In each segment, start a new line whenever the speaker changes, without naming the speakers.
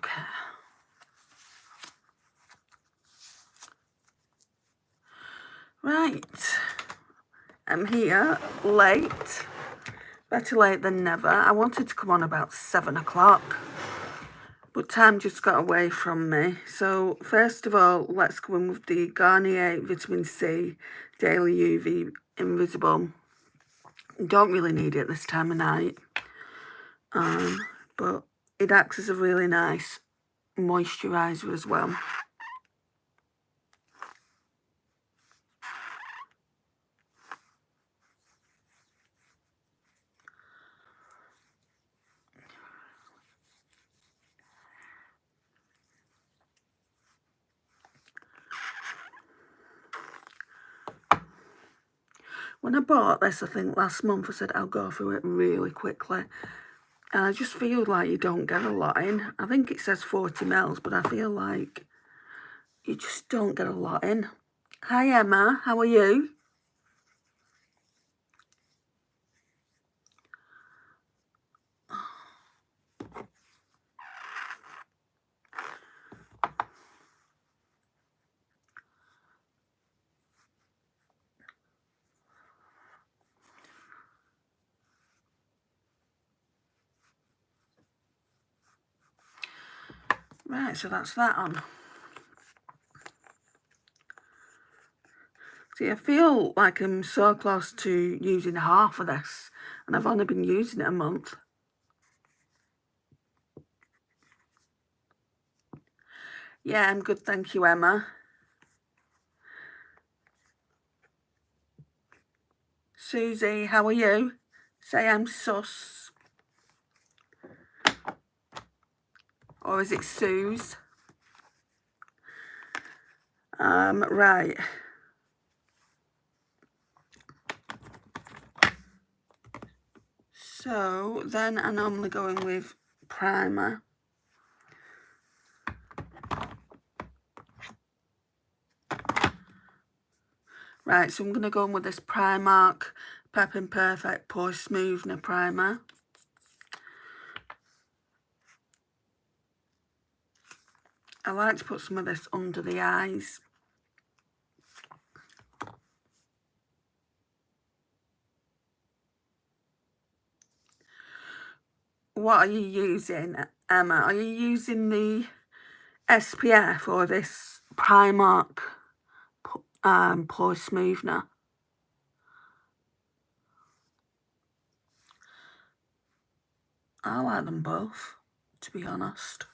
Okay. Right. I'm here late. Better late than never. I wanted to come on about 7 o'clock, but time just got away from me. So first of all, let's go in with the Garnier Vitamin C Daily UV Invisible. Don't really need it this time of night, but it acts as a really nice moisturiser as well. When I bought this, I think last month, I said I'll go through it really quickly. And I just feel like you don't get a lot in. I think it says 40 mils, but I feel like you just don't get a lot in. Hi, Emma. How are you? Right, so that's that on. See, I feel like I'm so close to using half of this, and I've only been using it a month. Yeah, I'm good, thank you, Emma. Susie, how are you? Say I'm sus. Or is it Suze? Right. So then I normally go in with primer. Right, so I'm going to go in with this Primark Pep & Perfect Pore Smoothener Primer. I like to put some of this under the eyes. What are you using, Emma? Are you using the SPF or this Primark Pore Smoothener? I like them both, to be honest.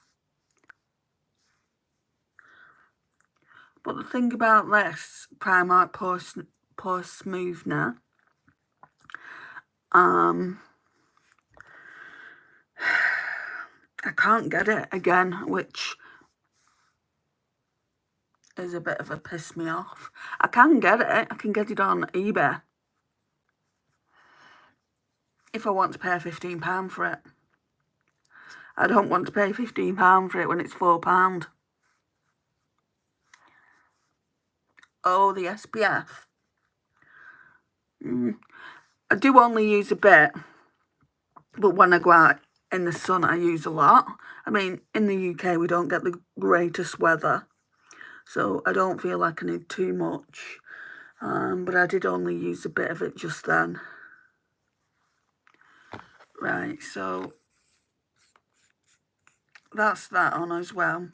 But the thing about this Primark Pore Smoothener, I can't get it again, which is a bit of a piss me off. I can get it. I can get it on eBay if I want to pay £15 for it. I don't want to pay £15 for it when it's £4. Oh, the SPF. I do only use a bit, but when I go out in the sun, I use a lot. I mean, in the UK, we don't get the greatest weather, so I don't feel like I need too much. But I did only use a bit of it just then. Right, so that's that on as well.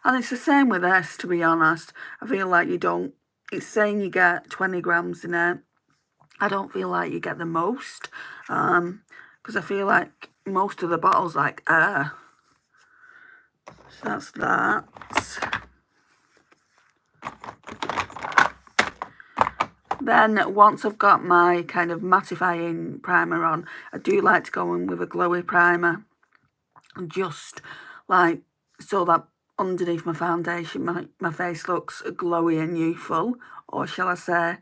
And it's the same with this, to be honest. I feel like you don't, it's saying you get 20 grams in it. I don't feel like you get the most, because I feel like most of the bottle's like air. So that's that. Then once I've got my kind of mattifying primer on, I do like to go in with a glowy primer. And just like, so that underneath my foundation, my face looks glowy and youthful. Or shall I say,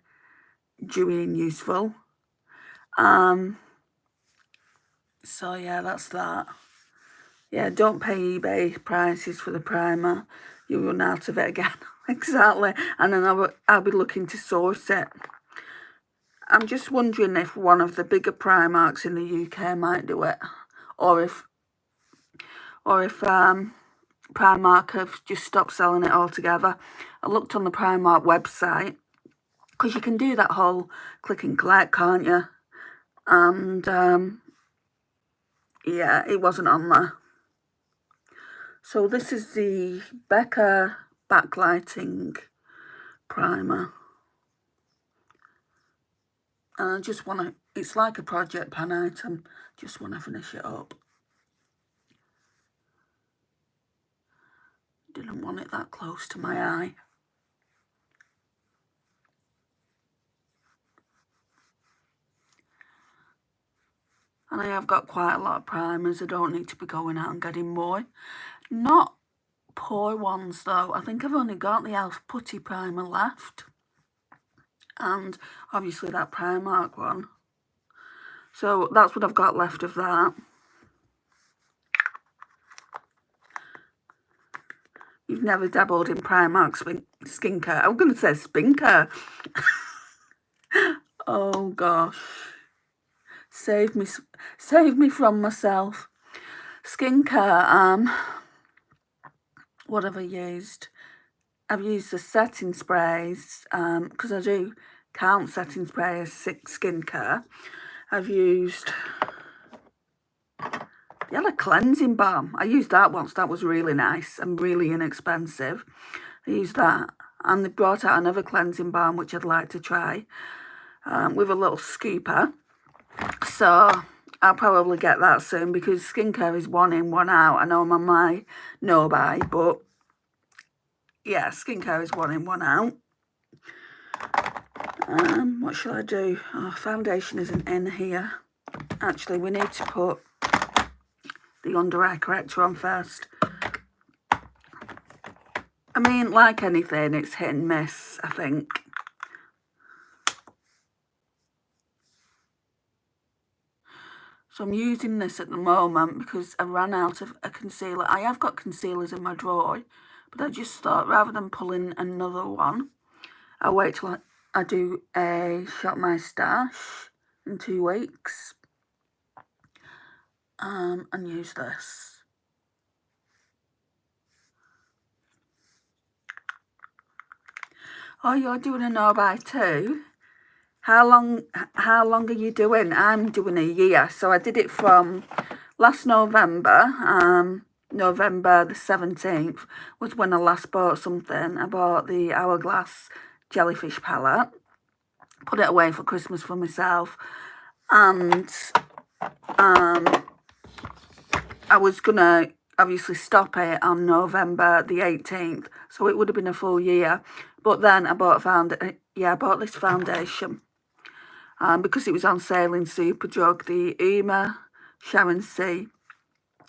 dewy and useful. So yeah, that's that. Yeah, don't pay eBay prices for the primer. You'll run out of it again. Exactly. And then I'll be looking to source it. I'm just wondering if one of the bigger Primarks in the UK might do it. Or if or if Primark have just stopped selling it altogether. I looked on the Primark website, because you can do that whole click and collect, can't you? And yeah, it wasn't on there. So this is the Becca backlighting primer. And I just want to, it's like a project pan item, just want to finish it up. Didn't want it that close to my eye. And I have got quite a lot of primers. I don't need to be going out and getting more. Not poor ones though. I think I've only got the e.l.f. Putty primer left. And obviously that Primark one. So that's what I've got left of that. You've never dabbled in Primark skincare. I'm going to say spincare. Oh gosh. Save me from myself. Skincare, what have I used? I've used the setting sprays, because I do count setting spray as skincare. I've used the other cleansing balm. I used that once. That was really nice and really inexpensive. I used that. And they brought out another cleansing balm, which I'd like to try, with a little scooper. So I'll probably get that soon, because skincare is one in, one out. I know I'm on my no-buy, but yeah, skincare is one in, one out. What shall I do? Oh, foundation isn't in here. Actually, we need to put the under eye corrector on first. I mean, like anything, it's hit and miss, I think. So I'm using this at the moment because I ran out of a concealer. I have got concealers in my drawer, but I just thought rather than pulling another one, I'll wait till I do a Shop My Stash in 2 weeks, and use this. Oh, you're doing a no-buy too? How long are you doing? I'm doing a year. So I did it from last November. November the 17th was when I last bought something. I bought the Hourglass Jellyfish palette. Put it away for Christmas for myself. And I was going to obviously stop it on November the 18th. So it would have been a full year. But then I bought this foundation. Because it was on sale in Superdrug, the Uma Sharon C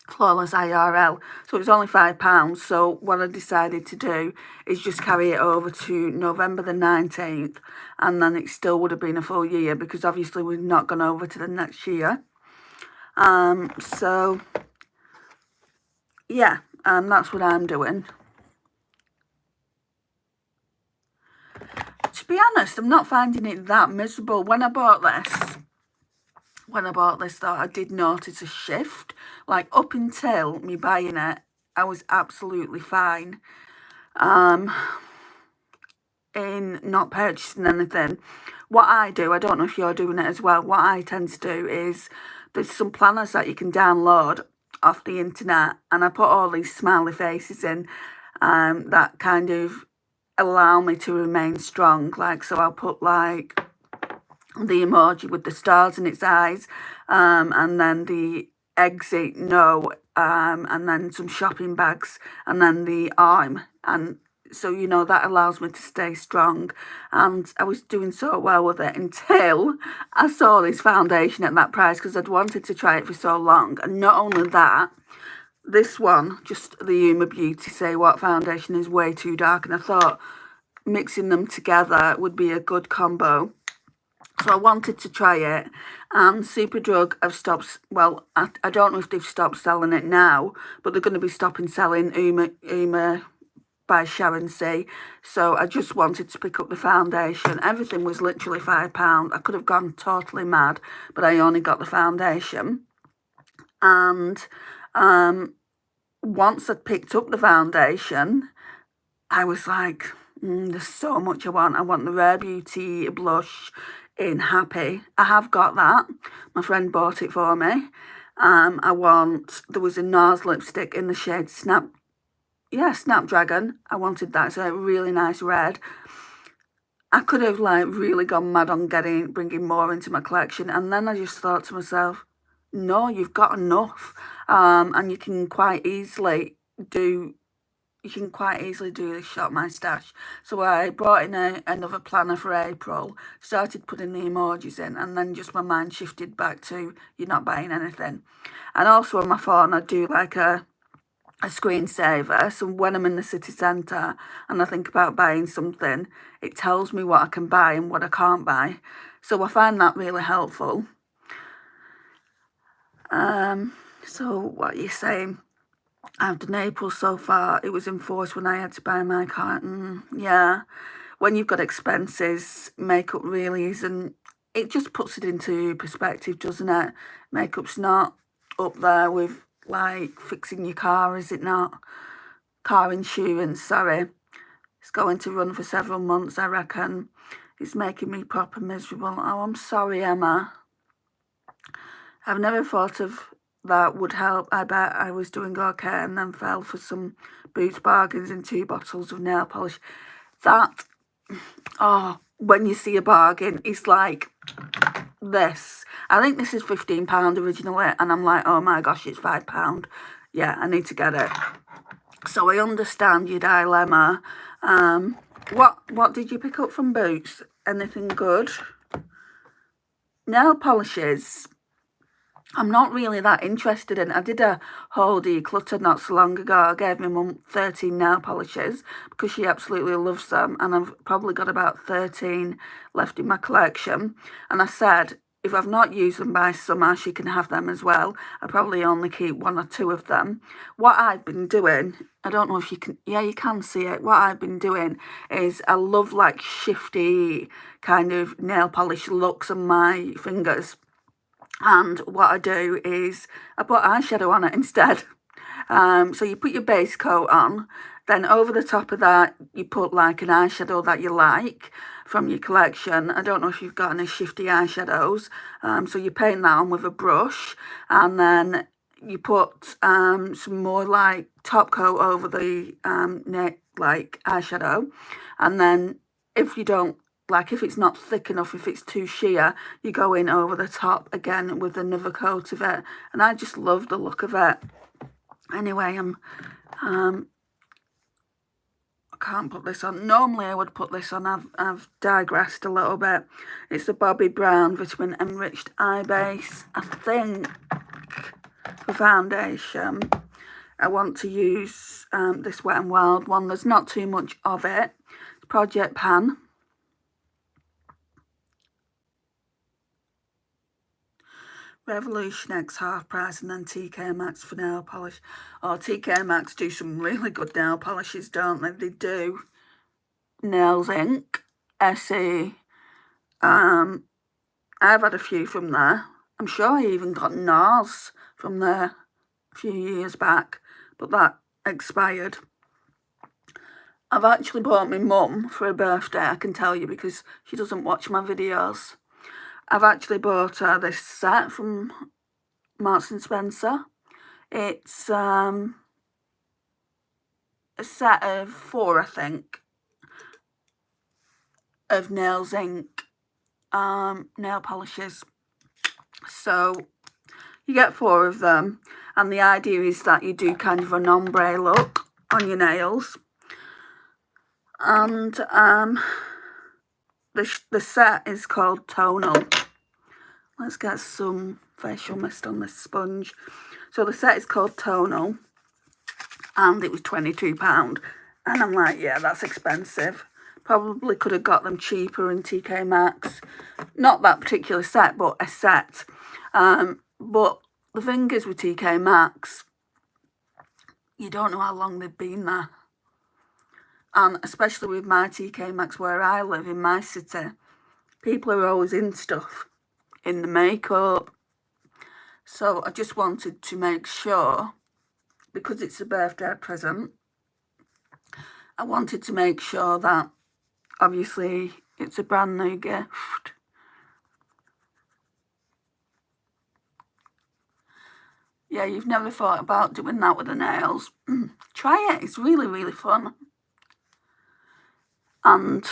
Flawless IRL. So it was only £5. So what I decided to do is just carry it over to November the 19th. And then it still would have been a full year, because obviously we've not gone over to the next year. So, yeah, that's what I'm doing. To be honest, I'm not finding it that miserable. When I bought this though, I did notice a shift. Like, up until me buying it, I was absolutely fine in not purchasing anything. What I do, I don't know if you're doing it as well, what I tend to do is there's some planners that you can download off the internet, and I put all these smiley faces in that kind of allow me to remain strong. Like, so I'll put like the emoji with the stars in its eyes, and then the exit no, and then some shopping bags, and then the arm. And so, you know, that allows me to stay strong. And I was doing so well with it until I saw this foundation at that price, because I'd wanted to try it for so long. And not only that, this one, just the Uma Beauty Say What foundation, is way too dark, and I thought mixing them together would be a good combo. So I wanted to try it, and Superdrug have stopped, well, I don't know if they've stopped selling it now, but they're going to be stopping selling Uma by Sharon C. So I just wanted to pick up the foundation. Everything was literally £5. I could have gone totally mad, but I only got the foundation. And once I'd picked up the foundation, I was like, there's so much I want. I want the Rare Beauty blush in Happy. I have got that. My friend bought it for me. There was a NARS lipstick in the shade Snapdragon. I wanted that. It's a really nice red. I could have like really gone mad on bringing more into my collection, and then I just thought to myself, no, you've got enough, and you can quite easily do this Shop My Stash. So I brought in another planner for April, started putting the emojis in, and then just my mind shifted back to you're not buying anything. And also on my phone I do like a screensaver, so when I'm in the city centre and I think about buying something, it tells me what I can buy and what I can't buy. So I find that really helpful. So what are you saying? I've done April so far. It was in force when I had to buy my car. Yeah, when you've got expenses, makeup really isn't. It just puts it into perspective, doesn't it? Makeup's not up there with like fixing your car, is it not? Car insurance, sorry. It's going to run for several months, I reckon. It's making me proper miserable. Oh, I'm sorry, Emma. I've never thought of that would help. I bet I was doing okay and then fell for some Boots bargains and 2 bottles of nail polish. That, when you see a bargain, it's like this. I think this is £15 originally, and I'm like, oh my gosh, it's £5. Yeah, I need to get it. So I understand your dilemma. What did you pick up from Boots? Anything good? Nail polishes, I'm not really that interested in. I did a haul declutter not so long ago. I gave my mum 13 nail polishes because she absolutely loves them, and I've probably got about 13 left in my collection. And I said, if I've not used them by summer, she can have them as well. I probably only keep 1 or 2 of them. What I've been doing, I don't know if you can, yeah, you can see it. What I've been doing is I love like shifty kind of nail polish looks on my fingers. And what I do is I put eyeshadow on it instead. So you put your base coat on, then over the top of that you put like an eyeshadow that you like from your collection. I don't know if you've got any shifty eyeshadows. So you paint that on with a brush, and then you put some more like top coat over the like eyeshadow, and then if you don't like, if it's not thick enough, if it's too sheer, you go in over the top again with another coat of it. And I just love the look of it. Anyway, I can't put this on. Normally I would put this on. I've digressed a little bit. It's the Bobbi Brown Vitamin Enriched Eye Base. I think for foundation, I want to use this Wet n Wild one. There's not too much of it. It's Project Pan. Revolution X half price, and then TK Maxx for nail polish. Oh, TK Maxx do some really good nail polishes, don't they? They do. Nails Inc, Essie. I've had a few from there. I'm sure I even got NARS from there a few years back, but that expired. I've actually bought my mum for her birthday, I can tell you, because she doesn't watch my videos. I've actually bought her this set from Marks and Spencer. It's a set of 4, I think, of Nails Inc nail polishes. So you get 4 of them, and the idea is that you do kind of an ombre look on your nails. And the set is called Tonal. Let's get some facial mist on this sponge. So the set is called Tonal, and it was £22. And I'm like, yeah, that's expensive. Probably could have got them cheaper in TK Maxx. Not that particular set, but a set. But the thing is with TK Maxx, you don't know how long they've been there. And especially with my TK Maxx where I live in my city, people are always in stuff, in the makeup. So I just wanted to make sure because it's a birthday present, I wanted to make sure that obviously it's a brand new gift. Yeah, you've never thought about doing that with the nails. Try it, it's really, really fun. And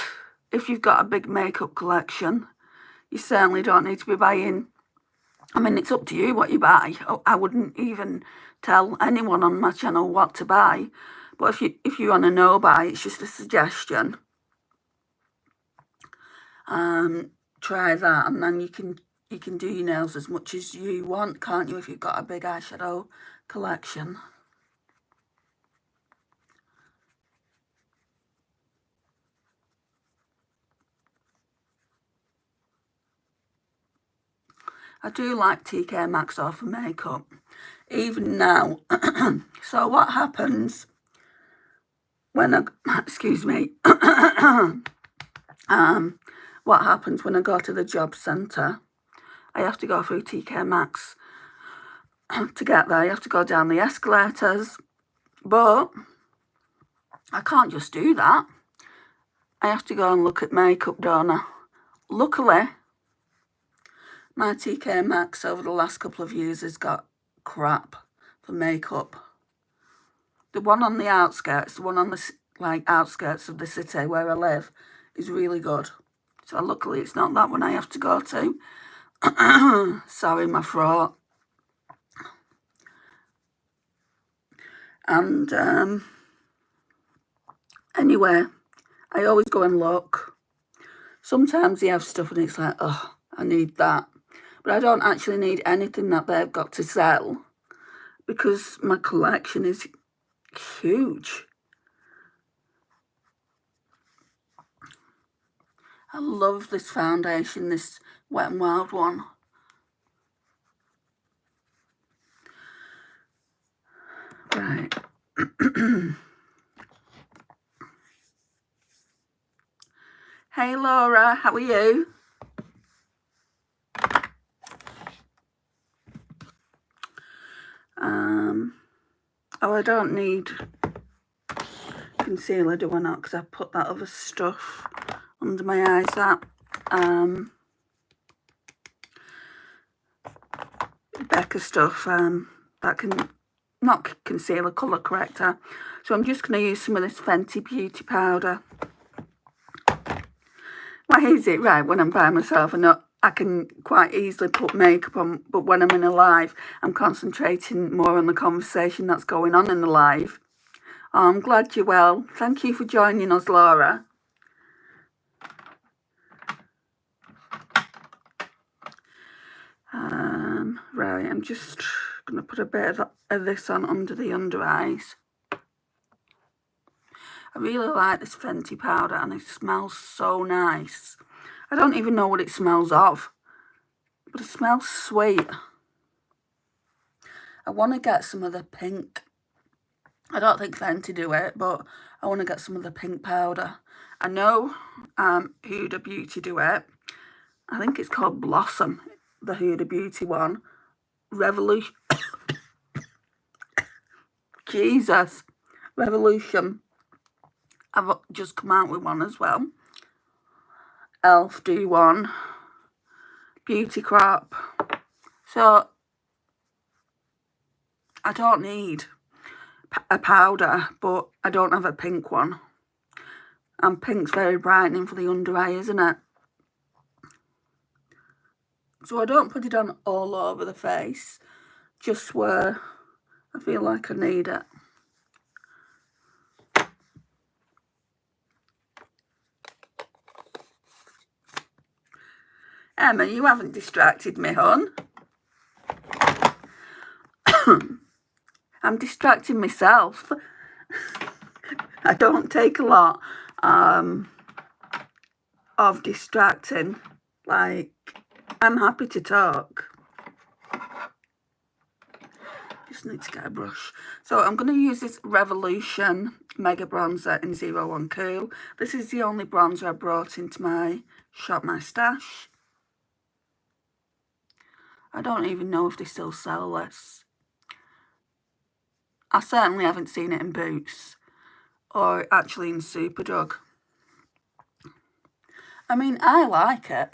if you've got a big makeup collection, you certainly don't need to be buying. I mean, it's up to you what you buy. I wouldn't even tell anyone on my channel what to buy. But if you want to know buy, it's just a suggestion. Try that, and then you can do your nails as much as you want, can't you, if you've got a big eyeshadow collection. I do like TK Maxx though for makeup, even now. So what happens when I, excuse me, what happens when I go to the job centre, I have to go through TK Maxx to get there. I have to go down the escalators, but I can't just do that. I have to go and look at makeup, don't I? Luckily, my TK Maxx over the last couple of years has got crap for makeup. The one on the outskirts, the one on the outskirts of the city where I live, is really good. So luckily it's not that one I have to go to. Sorry, my throat. And anyway, I always go and look. Sometimes they have stuff and it's like, oh, I need that. But I don't actually need anything that they've got to sell because my collection is huge. I love this foundation, this Wet n Wild one. Right. Hey Laura, how are you? Oh, I don't need concealer, do I not? Because I put that other stuff under my eyes. That Becca stuff, that can, not concealer, colour corrector. So I'm just going to use some of this Fenty Beauty powder. Why is it? Right, when I'm by myself, I can quite easily put makeup on, but when I'm in a live, I'm concentrating more on the conversation that's going on in the live. Oh, I'm glad you're well. Thank you for joining us, Laura. Right, I'm just going to put a bit of this on under the under eyes. I really like this Fenty powder and it smells so nice. I don't even know what it smells of, but it smells sweet. I want to get some of the pink. I don't think Fenty do it, but I want to get some of the pink powder. I know Huda Beauty do it. I think it's called Blossom, the Huda Beauty one. Revolution. Jesus. Revolution. I've just come out with one as well. Elf do one. Beauty Crop. So I don't need a powder, but I don't have a pink one. And pink's very brightening for the under eye, isn't it? So I don't put it on all over the face, just where I feel like I need it. Emma, you haven't distracted me, hon. I'm distracting myself. I don't take a lot of distracting. Like, I'm happy to talk. Just need to get a brush. So I'm going to use this Revolution Mega Bronzer in 01 Cool. This is the only bronzer I brought into my shop, my stash. I don't even know if they still sell this. I certainly haven't seen it in Boots or actually in Superdrug. I mean, I like it.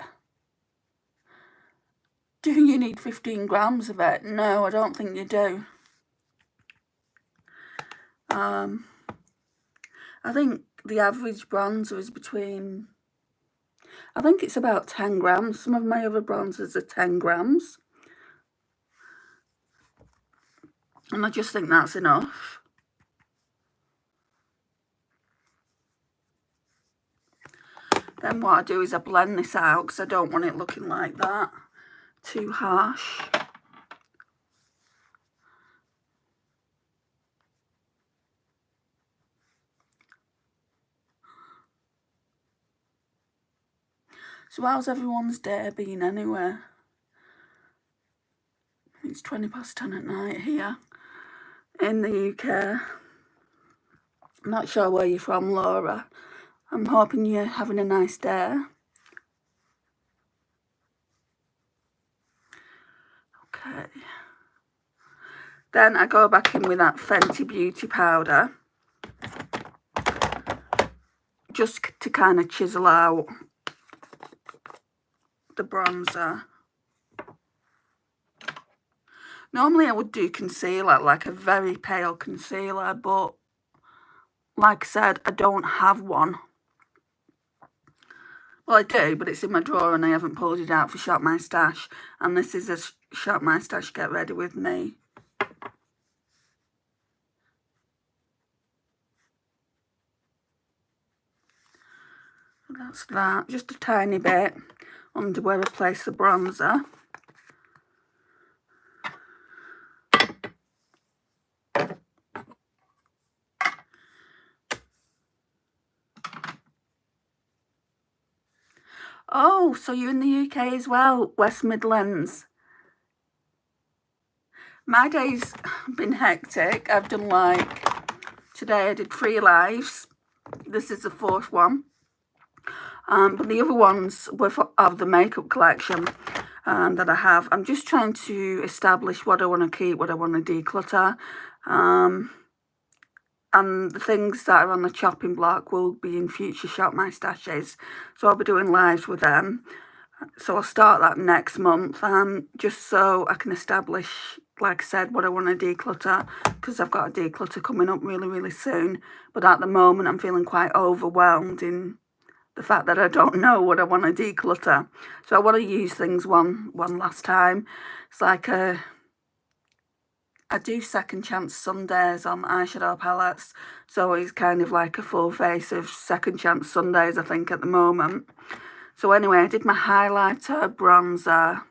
Do you need 15 grams of it? No, I don't think you do. I think the average bronzer is between, I think it's about 10 grams. Some of my other bronzers are 10 grams. And I just think that's enough. Then what I do is I blend this out because I don't want it looking like that. Too harsh. So how's everyone's day been anyway? It's 20 past 10 at night here in the UK. I'm not sure where you're from, Laura. I'm hoping you're having a nice day. Okay. Then I go back in with that Fenty Beauty powder. Just to kind of chisel out the bronzer. Normally I would do concealer, like a very pale concealer, but like I said, I don't have one. Well, I do, but it's in my drawer and I haven't pulled it out for Shop My Stash. And this is a Shop My Stash Get Ready With Me. That's that. Just a tiny bit under where I place the bronzer. Oh, so you're in the UK as well, West Midlands. My day's been hectic. I've done today I did 3 lives. This is the 4th one. But the other ones were of the makeup collection that I have. I'm just trying to establish what I want to keep, what I want to declutter. And the things that are on the chopping block will be in future Shop My Stashes. So I'll be doing lives with them. So I'll start that next month, just so I can establish, like I said, what I want to declutter, because I've got a declutter coming up really, really soon. But at the moment, I'm feeling quite overwhelmed in the fact that I don't know what I want to declutter. So I want to use things one last time. It's like I do second chance Sundays on eyeshadow palettes, so it's kind of like a full face of second chance Sundays, I think, at the moment. So anyway, I did my highlighter, bronzer,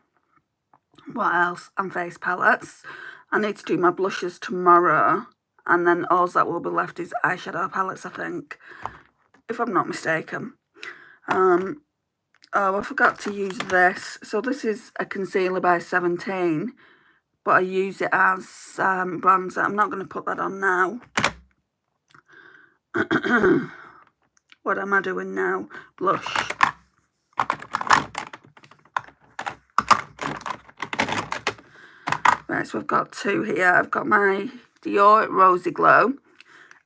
what else, and face palettes. I need to do my blushes tomorrow, and then all that will be left is eyeshadow palettes, I think, if I'm not mistaken. Oh, I forgot to use this. So this is a concealer by 17, but I use it as bronzer. I'm not going to put that on now. What am I doing now? Blush. Right, so I've got 2 here. I've got my Dior Rosy Glow,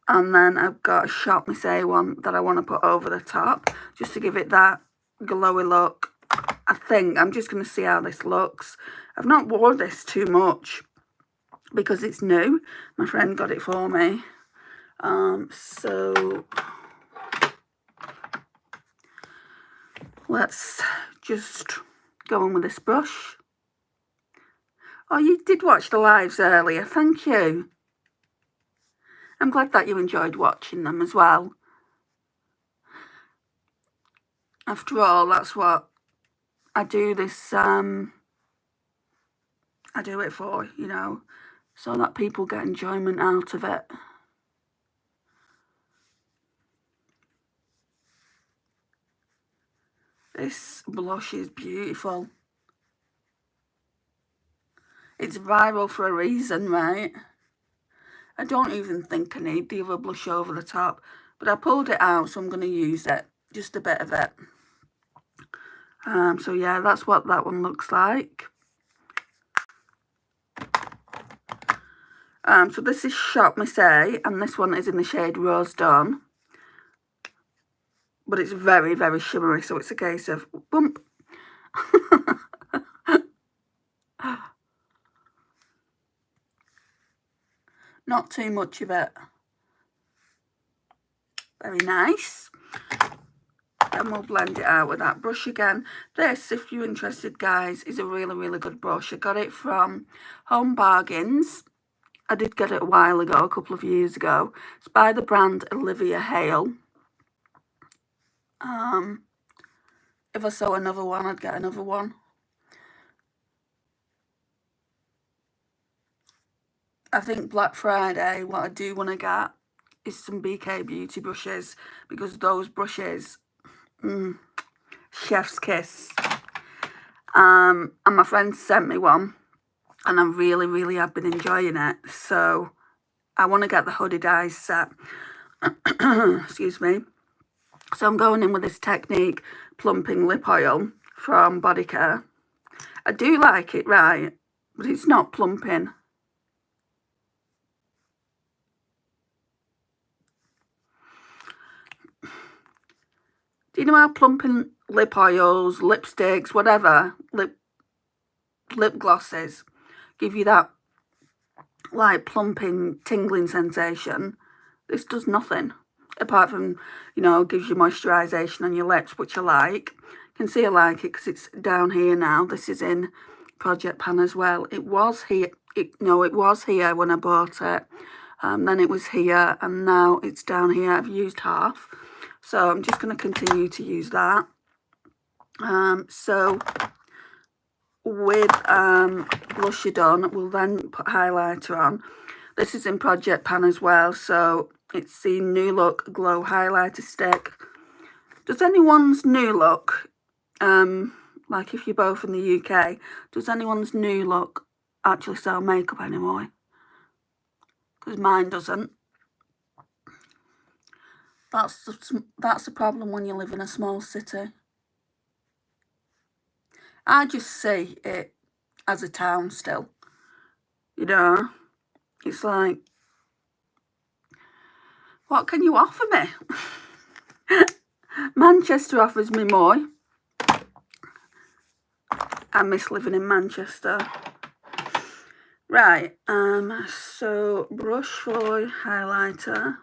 and then I've got a Shop Miss A one that I want to put over the top, just to give it that glowy look. I think I'm just going to see how this looks. I've not worn this too much because it's new. My friend got it for me. So let's just go on with this brush. Oh, you did watch the lives earlier. Thank you. I'm glad that you enjoyed watching them as well. After all, that's what I do this, I do it for, you know, so that people get enjoyment out of it. This blush is beautiful. It's viral for a reason, right? I don't even think I need the other blush over the top, but I pulled it out, so I'm going to use it, just a bit of it. So yeah, that's what that one looks like. So this is Shop Say, and this one is in the shade Rose Dawn. But it's very, very shimmery, so it's a case of bump. Not too much of it. Very nice. And we'll blend it out with that brush again. This, if you're interested, guys, is a really, really good brush. I got it from Home Bargains. I did get it a while ago, a couple of years ago. It's by the brand Olivia Hale. If I saw another one, I'd get another one. I think Black Friday, what I do want to get is some BK Beauty brushes, because those brushes, chef's kiss. And my friend sent me one, and I really, really have been enjoying it. So I want to get the Hooded Eyes set. Excuse me. So I'm going in with this Technique Plumping Lip Oil from Bodycare. I do like it, right, but it's not plumping. Do you know how plumping lip oils, lipsticks, whatever, lip glosses give you that like plumping, tingling sensation? This does nothing. Apart from, you know, gives you moisturisation on your lips, which I like. You can see I like it because it's down here now. This is in Project Pan as well. It was here. It was here when I bought it. Then it was here, and now it's down here. I've used half. So I'm just going to continue to use that. So with blusher done, we'll then put highlighter on. This is in Project Pan as well, so it's the New Look Glow Highlighter Stick. Does anyone's New Look, like if you're both in the UK, does anyone's New Look actually sell makeup anymore? Because mine doesn't. That's the problem when you live in a small city. I just see it as a town still. You know, it's like, what can you offer me? Manchester offers me more. I miss living in Manchester. Right, so brush for highlighter.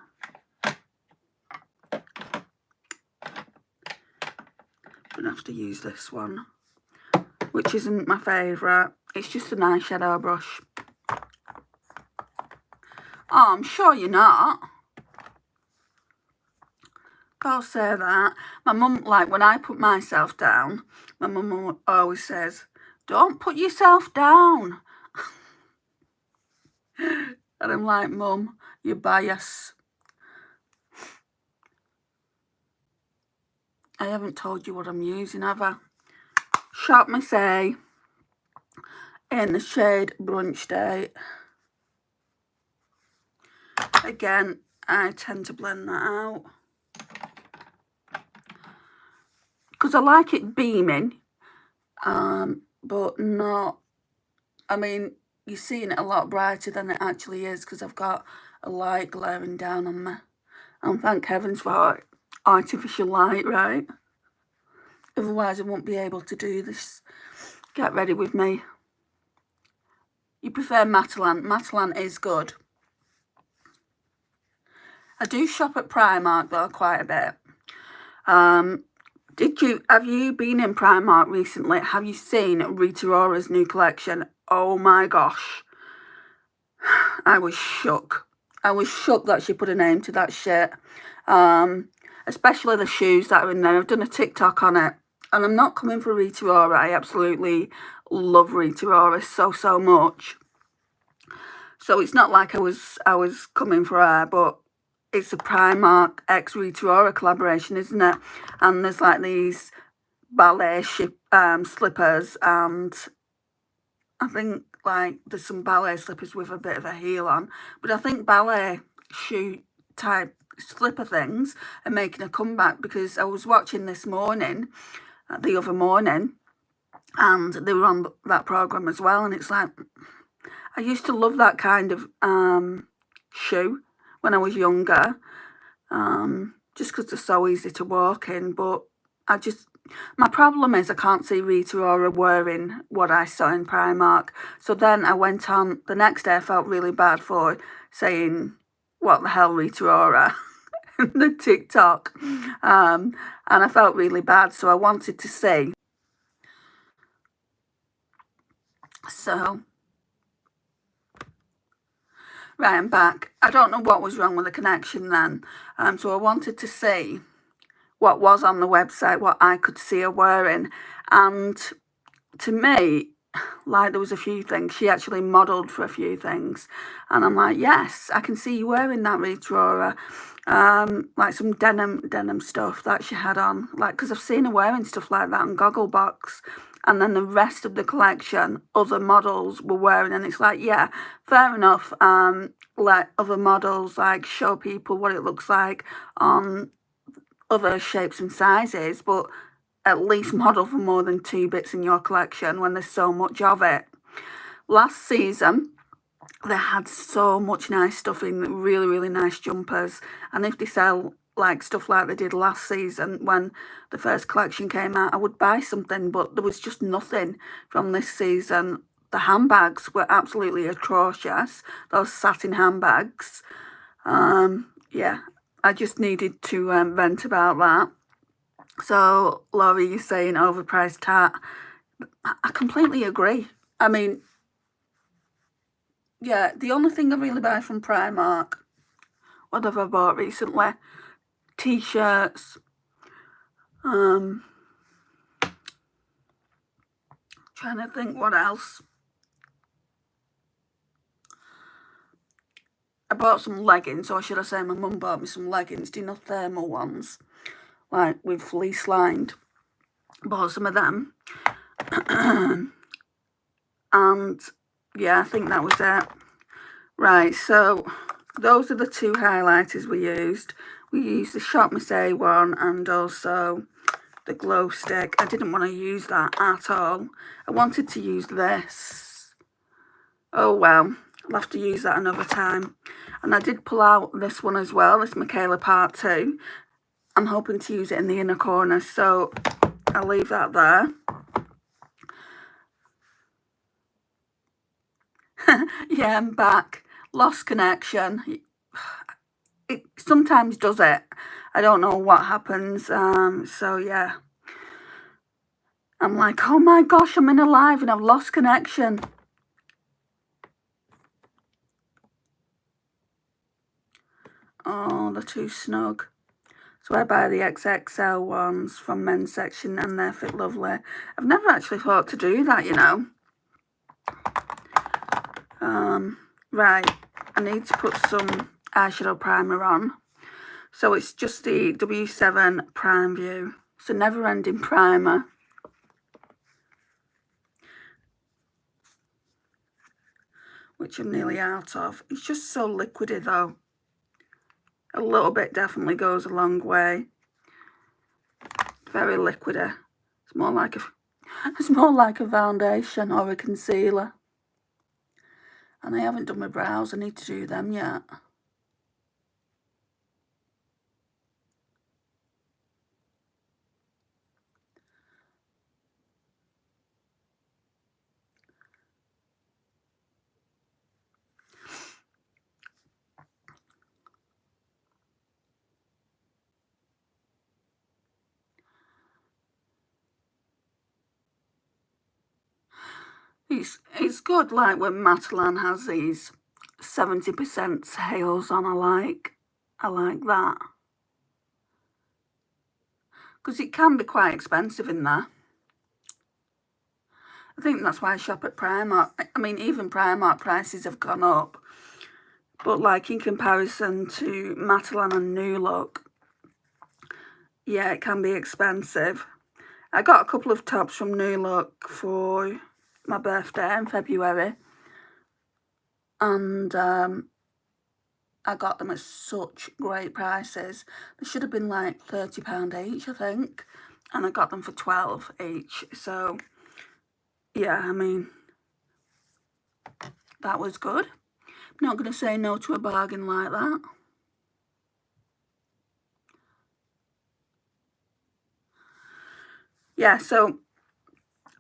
I'm gonna have to use this one, which isn't my favourite. It's just an eyeshadow brush. Oh, I'm sure you're not. I'll say that. My mum, like when I put myself down, my mum always says, don't put yourself down. And I'm like, Mum, you're biased. I haven't told you what I'm using, have I? Shop Say in the shade Brunch Date. Again, I tend to blend that out because I like it beaming, but not, I mean, you're seeing it a lot brighter than it actually is because I've got a light glaring down on me. And thank heavens for artificial light, right? Otherwise I won't be able to do this. Get ready with me. You prefer Matalan. Matalan is good. I do shop at Primark though quite a bit. Have you been in Primark recently? Have you seen Rita Ora's new collection? Oh my gosh. I was shook. I was shook that she put a name to that shit. Especially the shoes that are in there. I've done a TikTok on it. And I'm not coming for Rita Ora. I absolutely love Rita Ora so much. So it's not like I was coming for her, but it's a Primark x Rita Ora collaboration, isn't it? And there's like these ballet slippers, and I think like there's some ballet slippers with a bit of a heel on. But I think ballet shoe type slipper things are making a comeback, because I was watching this morning, the other morning, and they were on that program as well, and it's like, I used to love that kind of shoe when I was younger, just because they're so easy to walk in. But my problem is I can't see Rita Ora wearing what I saw in Primark. So then I went on, the next day I felt really bad for saying, what the hell, Rita Ora, in the TikTok. And I felt really bad, so I wanted to see. So, right, I'm back. I don't know what was wrong with the connection then. So I wanted to see what was on the website, what I could see her wearing. And to me, like, there was a few things. She actually modelled for a few things. And I'm like, yes, I can see you wearing that, Rita Ora. Like some denim stuff that she had on. Like, because I've seen her wearing stuff like that on Gogglebox. And then the rest of the collection, other models were wearing. And it's like, yeah, fair enough. Let other models, like, show people what it looks like on other shapes and sizes. But at least model for more than 2 bits in your collection when there's so much of it. Last season, they had so much nice stuff in, really, really nice jumpers. And if they sell like stuff like they did last season when the first collection came out, I would buy something, but there was just nothing from this season. The handbags were absolutely atrocious, those satin handbags. Yeah, I just needed to vent about that. So, Laurie, you're saying overpriced hat. I completely agree. I mean, yeah, the only thing I really buy from Primark, what have I bought recently? T-shirts. Trying to think what else. I bought some leggings, or should I say my mum bought me some leggings, do you know, thermal ones, like with fleece lined. Bought some of them. And yeah, I think that was it. Right, so those are the 2 highlighters we used. We used the Shop Miss A one and also the glow stick. I didn't want to use that at all. I wanted to use this. Oh well, I'll have to use that another time. And I did pull out this one as well, this Michaela Part 2. I'm hoping to use it in the inner corner, so I'll leave that there. Yeah, I'm back. Lost connection. It sometimes does it. I don't know what happens. So yeah. I'm like, oh my gosh, I'm in a live and I've lost connection. Oh, they're too snug. So I buy the XXL ones from men's section and they fit lovely. I've never actually thought to do that, you know. Right, I need to put some eyeshadow primer on. So it's just the W7 Prime View. It's a never-ending primer. Which I'm nearly out of. It's just so liquidy though. A little bit definitely goes a long way. Very liquidy. It's more like a foundation or a concealer. And I haven't done my brows. I need to do them yet. It's good, like when Matalan has these 70% sales on. I like that. Because it can be quite expensive in there. I think that's why I shop at Primark. I mean, even Primark prices have gone up. But like in comparison to Matalan and New Look, yeah, it can be expensive. I got a couple of tops from New Look for my birthday in February. And I got them at such great prices. They should have been like £30 each, I think. And I got them for 12 each. So, yeah, I mean, that was good. I'm not going to say no to a bargain like that. Yeah, so,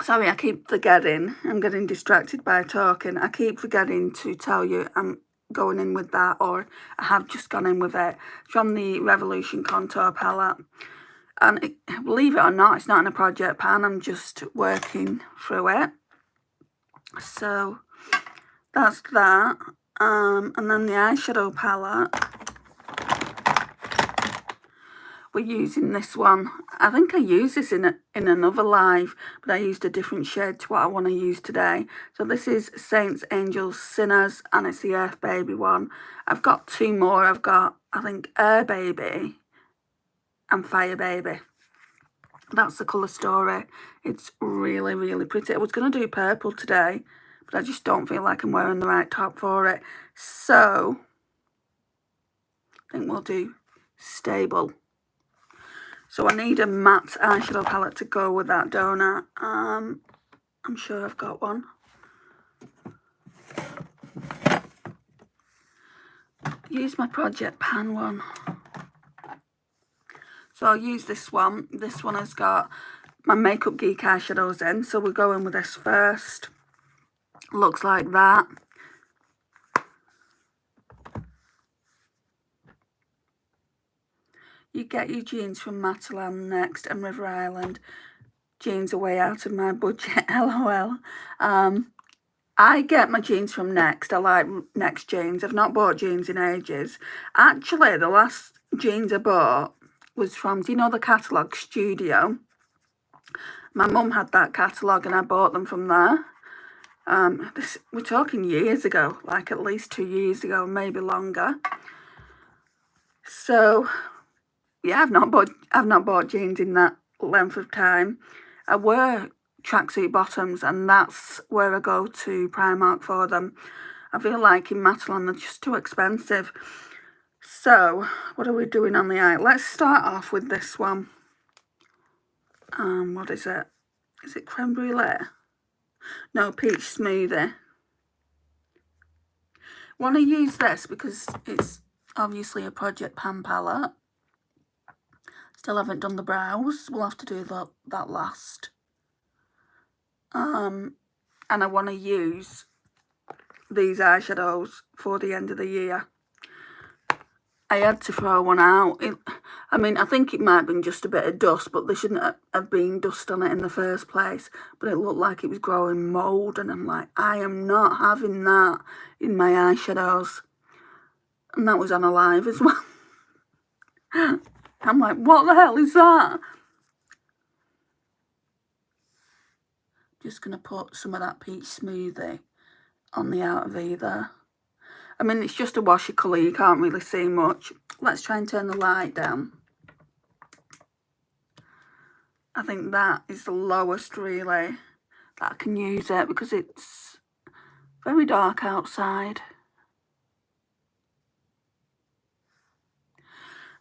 sorry, I keep forgetting. I'm getting distracted by talking. I keep forgetting to tell you I'm going in with that, or I have just gone in with it. From the Revolution Contour palette. And believe it or not, it's not in a project pan. I'm just working through it. So that's that. And then the eyeshadow palette, we're using this one. I think I used this in another live, but I used a different shade to what I want to use today. So this is Saints, Angels, Sinners, and it's the Earth Baby one. I've got two more. I've got, I think, Air Baby and Fire Baby. That's the colour story. It's really, really pretty. I was going to do purple today, but I just don't feel like I'm wearing the right top for it. So, I think we'll do Stable. So I need a matte eyeshadow palette to go with that, don't I? I'm sure I've got one. Use my Project Pan one. So I'll use this one. This one has got my Makeup Geek eyeshadows in. So we're going with this first. Looks like that. You get your jeans from Matalan Next and River Island. Jeans are way out of my budget, lol. I get my jeans from Next. I like Next jeans. I've not bought jeans in ages. Actually, the last jeans I bought was from, do you know the catalogue Studio? My mum had that catalogue and I bought them from there. We're talking years ago, like at least 2 years ago, maybe longer. So, yeah, I've not bought jeans in that length of time. I wear tracksuit bottoms, and that's where I go to Primark for them. I feel like in Matalan they're just too expensive. So, what are we doing on the eye? Let's start off with this one. What is it? Is it creme brulee? No, peach smoothie. Want to use this because it's obviously a Project Pan palette. Still haven't done the brows. We'll have to do that last. And I want to use these eyeshadows for the end of the year. I had to throw one out. I mean, I think it might have been just a bit of dust, but there shouldn't have been dust on it in the first place. But it looked like it was growing mould, and I'm like, I am not having that in my eyeshadows. And that was on a live as well. I'm like, what the hell is that? Just going to put some of that peach smoothie on the outer V there. I mean, it's just a washy colour, you can't really see much. Let's try and turn the light down. I think that is the lowest, really, that I can use it, because it's very dark outside.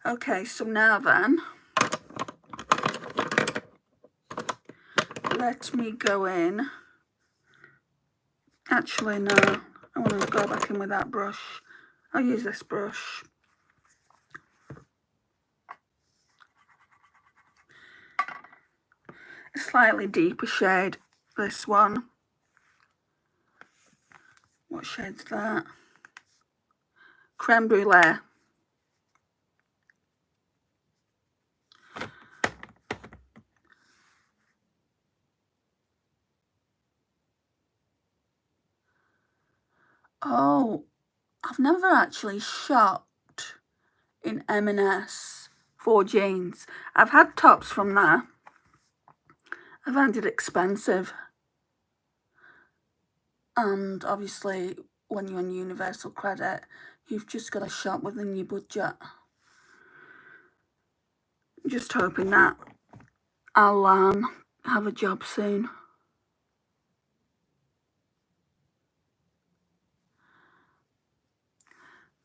Okay, so now then, let me go in. Actually, no, I want to go back in with that brush. I'll use this brush. A slightly deeper shade, this one. What shade's that? Creme brulee. Oh, I've never actually shopped in M&S for jeans. I've had tops from there. I found it expensive. And obviously, when you're on Universal Credit, you've just got to shop within your budget. I'm just hoping that I'll have a job soon.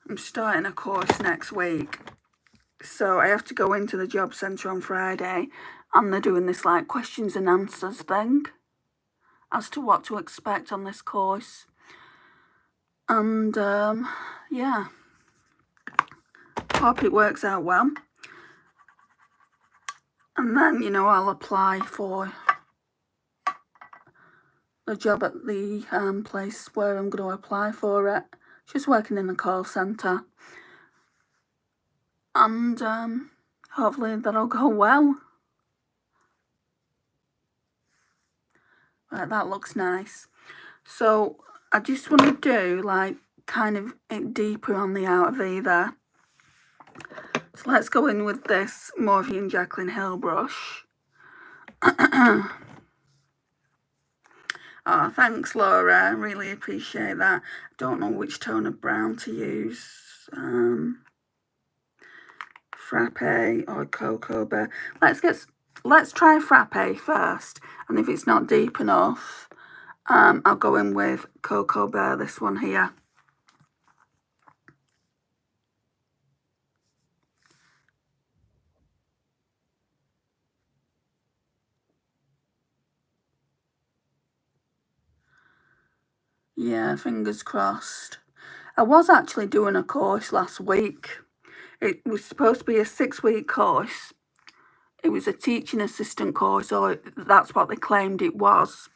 I'm starting a course next week, so I have to go into the job centre on Friday, and they're doing this like questions and answers thing as to what to expect on this course. And yeah, hope it works out well. And then, you know, I'll apply for the job at the place where I'm going to apply for it. Just working in the call centre. And hopefully that'll go well. Right, that looks nice. So I just want to do like kind of it deeper on the outer V there. So let's go in with this Morphe and Jaclyn Hill brush. Oh, thanks, Laura. Really appreciate that. Don't know which tone of brown to use. Frappe or Cocoa Bear. Let's try Frappe first. And if it's not deep enough, I'll go in with Cocoa Bear, this one here. Yeah, fingers crossed. I was actually doing a course last week. It was supposed to be a 6-week course. It was a teaching assistant course, or that's what they claimed it was.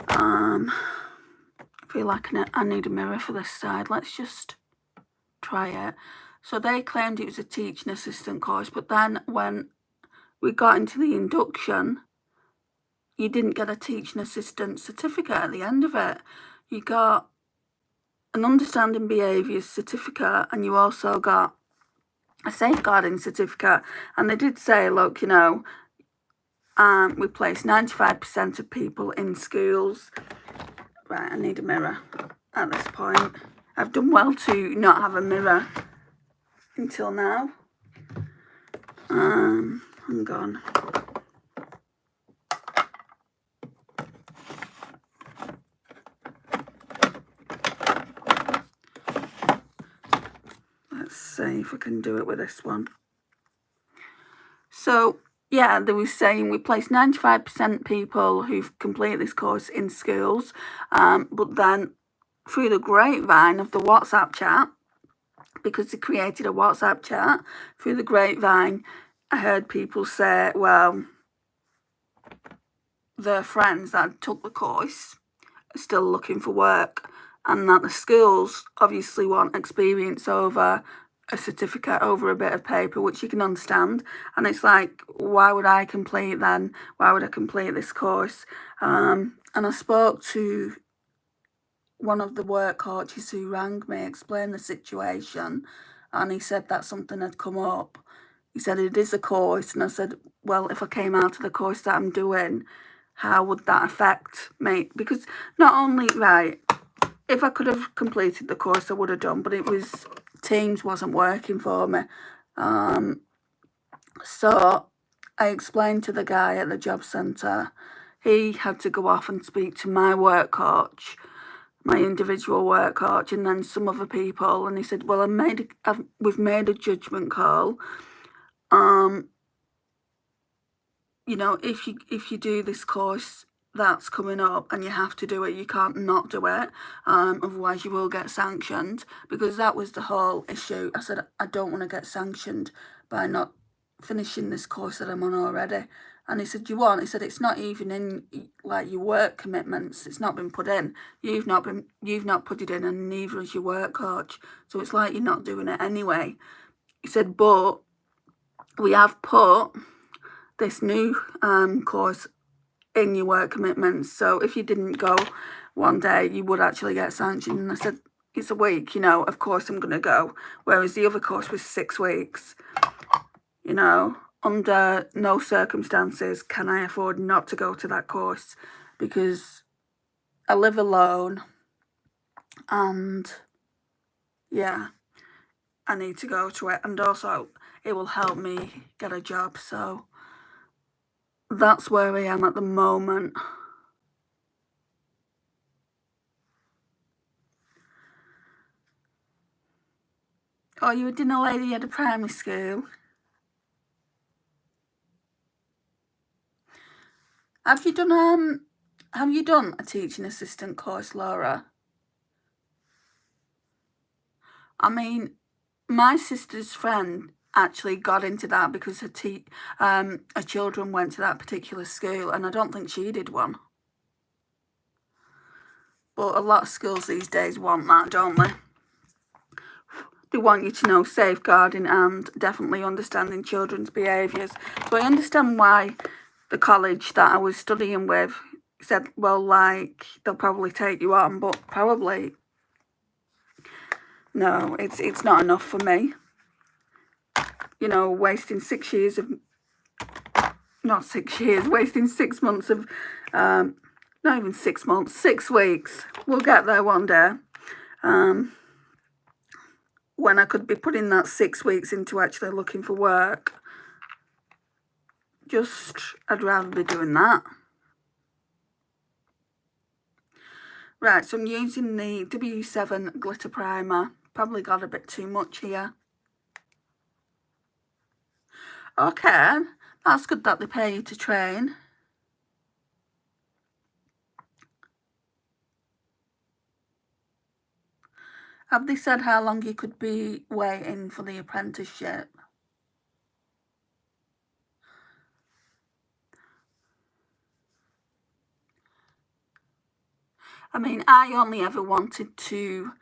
I feel like I need a mirror for this side. Let's just try it. So they claimed it was a teaching assistant course, but then when we got into the induction, you didn't get a teaching assistant certificate at the end of it. You got an understanding behaviours certificate, and you also got a safeguarding certificate. And they did say, look, you know, we place 95% of people in schools. Right, I need a mirror at this point. I've done well to not have a mirror until now. Hang on. Let's see if we can do it with this one. So, yeah, they were saying we place 95% people who've completed this course in schools, but then through the grapevine of the WhatsApp chat, because they created a WhatsApp chat, through the grapevine, I heard people say, well, their friends that took the course are still looking for work, and that the schools obviously want experience over a certificate, over a bit of paper, which you can understand. And it's like, why would I complete then? Why would I complete this course? And I spoke to one of the work coaches who rang me, explained the situation, and he said that something had come up. He said it is a course, and I said, well, if I came out of the course that I'm doing, how would that affect me? Because not only, right, if I could have completed the course, I would have done, but it was, Teams wasn't working for me. So I explained to the guy at the job centre, he had to go off and speak to my work coach, my individual work coach, and then some other people. And he said, well, we've made a judgment call. You know, if you do this course that's coming up and you have to do it, you can't not do it, otherwise you will get sanctioned. Because that was the whole issue. I said, I don't want to get sanctioned by not finishing this course that I'm on already. And he said, you want? He said, it's not even in like your work commitments. It's not been put in. You've not put it in, and neither has your work coach. So it's like you're not doing it anyway. He said, but we have put this new course in your work commitments. So if you didn't go one day, you would actually get sanctioned. And I said, it's a week, you know, of course I'm going to go. Whereas the other course was 6 weeks. You know, under no circumstances can I afford not to go to that course, because I live alone and yeah, I need to go to it. And also it will help me get a job. So that's where I am at the moment. Oh, you a dinner lady at a primary school? Have you done a teaching assistant course, Laura? I mean, my sister's friend actually got into that because her children went to that particular school, and I don't think she did one. But a lot of schools these days want that, don't they? They want you to know safeguarding and definitely understanding children's behaviours. So I understand why the college that I was studying with said, well, like, they'll probably take you on, but probably, no, it's not enough for me. You know, wasting 6 years of, not 6 years, wasting 6 months of, not even 6 months, 6 weeks. We'll get there one day. When I could be putting that 6 weeks into actually looking for work. I'd rather be doing that. Right, so I'm using the W7 glitter primer. Probably got a bit too much here. Okay, that's good that they pay you to train. Have they said how long you could be waiting for the apprenticeship? I mean, I only ever wanted to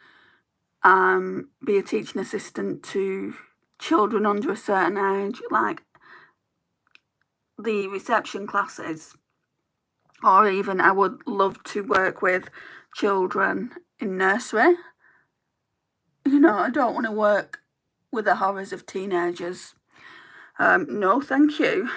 be a teaching assistant to children under a certain age, like the reception classes, or even I would love to work with children in nursery. You know, I don't want to work with the horrors of teenagers. No, thank you.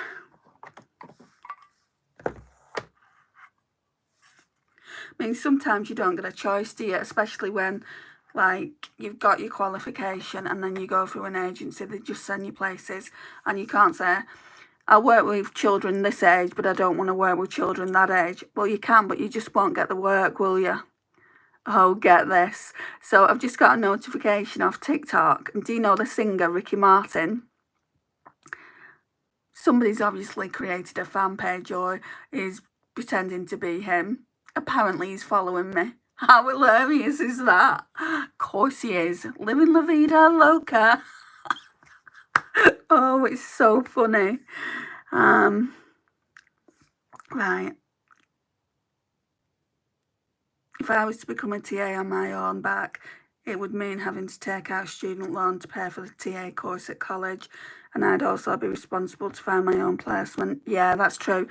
I mean, sometimes you don't get a choice, do you? Especially when, like, you've got your qualification and then you go through an agency, they just send you places, and you can't say, I work with children this age, but I don't want to work with children that age. Well, you can, but you just won't get the work, will you? Oh, get this. So I've just got a notification off TikTok. And do you know the singer, Ricky Martin? Somebody's obviously created a fan page or is pretending to be him. Apparently he's following me. How hilarious is that? Of course he is. Living La Vida Loca. Oh, it's so funny. Right. If I was to become a TA on my own back, it would mean having to take out a student loan to pay for the TA course at college, and I'd also be responsible to find my own placement. Yeah, that's true.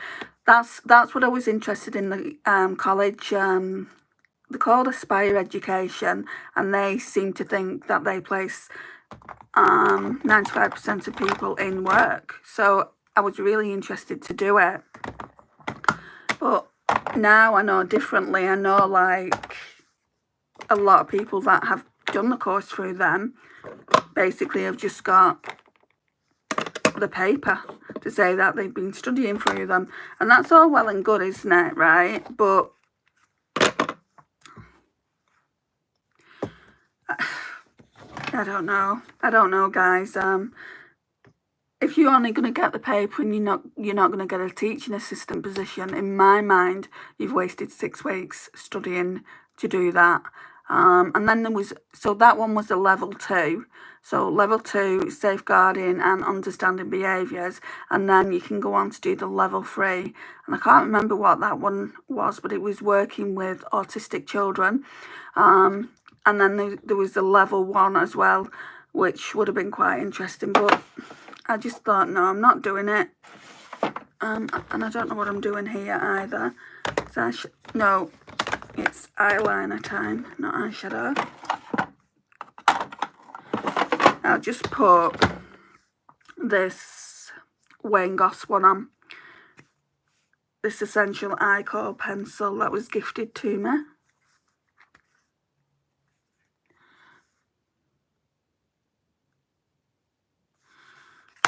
That's what I was interested in the college. They're called Aspire Education, and they seem to think that they place 95% of people in work. So I was really interested to do it. But now I know differently. I know, like, a lot of people that have done the course through them basically have just got the paper to say that they've been studying through them. And that's all well and good, isn't it, right? But I don't know, guys. If you're only going to get the paper and you're not going to get a teaching assistant position, in my mind, you've wasted 6 weeks studying to do that. And then that one was a level 2. So level 2, safeguarding and understanding behaviours, and then you can go on to do the level 3. And I can't remember what that one was, but it was working with autistic children. And then there was the level 1 as well, which would have been quite interesting, but I just thought, no, I'm not doing it. And I don't know what I'm doing here either. No, it's eyeliner time, not eyeshadow. I'll just put this Wayne Goss one on. This Essential Eye Core pencil that was gifted to me.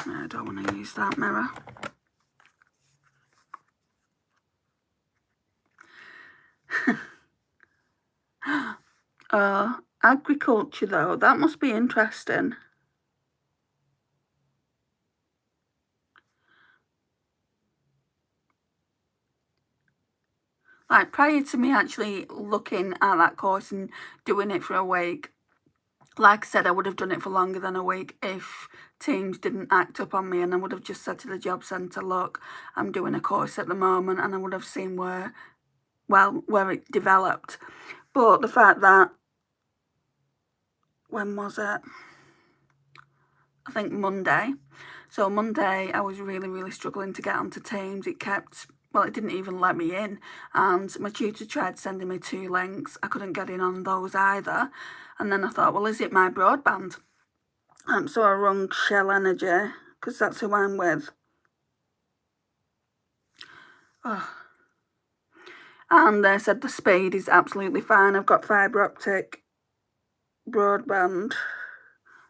I don't want to use that mirror. Agriculture though, that must be interesting. Like, prior to me actually looking at that course and doing it for a week, Like I said, I would have done it for longer than a week if Teams didn't act up on me, and I would have just said to the job centre, look, I'm doing a course at the moment, and I would have seen where it developed. But the fact that, when was it? I think Monday. So Monday, I was really, really struggling to get onto Teams. It didn't even let me in. And my tutor tried sending me 2 links. I couldn't get in on those either. And then I thought, well, is it my broadband? So I rung Shell Energy, because that's who I'm with. Oh. And they said the speed is absolutely fine. I've got fibre optic broadband.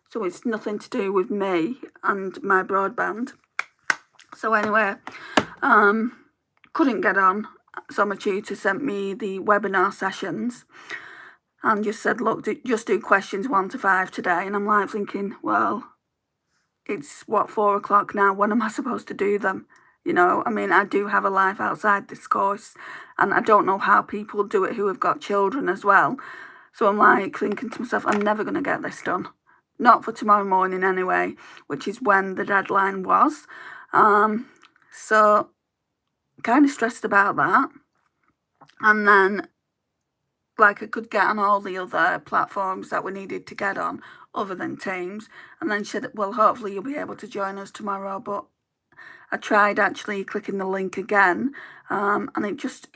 So it's nothing to do with me and my broadband. So anyway, couldn't get on. So my tutor sent me the webinar sessions and just said, look, just do questions 1 to 5 today. And I'm like thinking, well, it's 4 o'clock now. When am I supposed to do them? You know, I mean, I do have a life outside this course, and I don't know how people do it who have got children as well. So I'm like thinking to myself, I'm never going to get this done. Not for tomorrow morning anyway, which is when the deadline was. So kind of stressed about that. And then, like, I could get on all the other platforms that we needed to get on other than Teams. And then she said, well, hopefully you'll be able to join us tomorrow. But I tried actually clicking the link again, and it just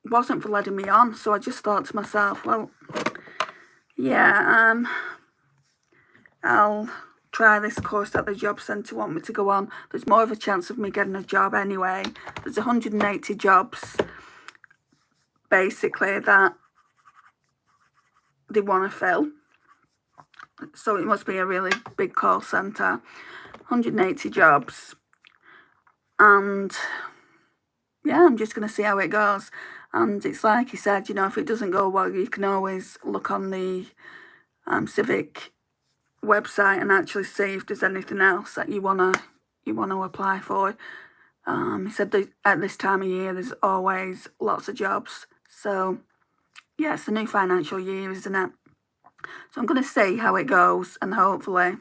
wasn't for letting me on. So I just thought to myself, well, yeah, I'll try this course that the job centre want me to go on. There's more of a chance of me getting a job anyway. There's 180 jobs, basically, that they want to fill. So it must be a really big call centre. 180 jobs. And yeah, I'm just going to see how it goes. And it's like he said, you know, if it doesn't go well, you can always look on the Civic website and actually see if there's anything else that you wanna apply for. He said that at this time of year there's always lots of jobs. So yeah, it's the new financial year, isn't it? So I'm going to see how it goes, and hopefully,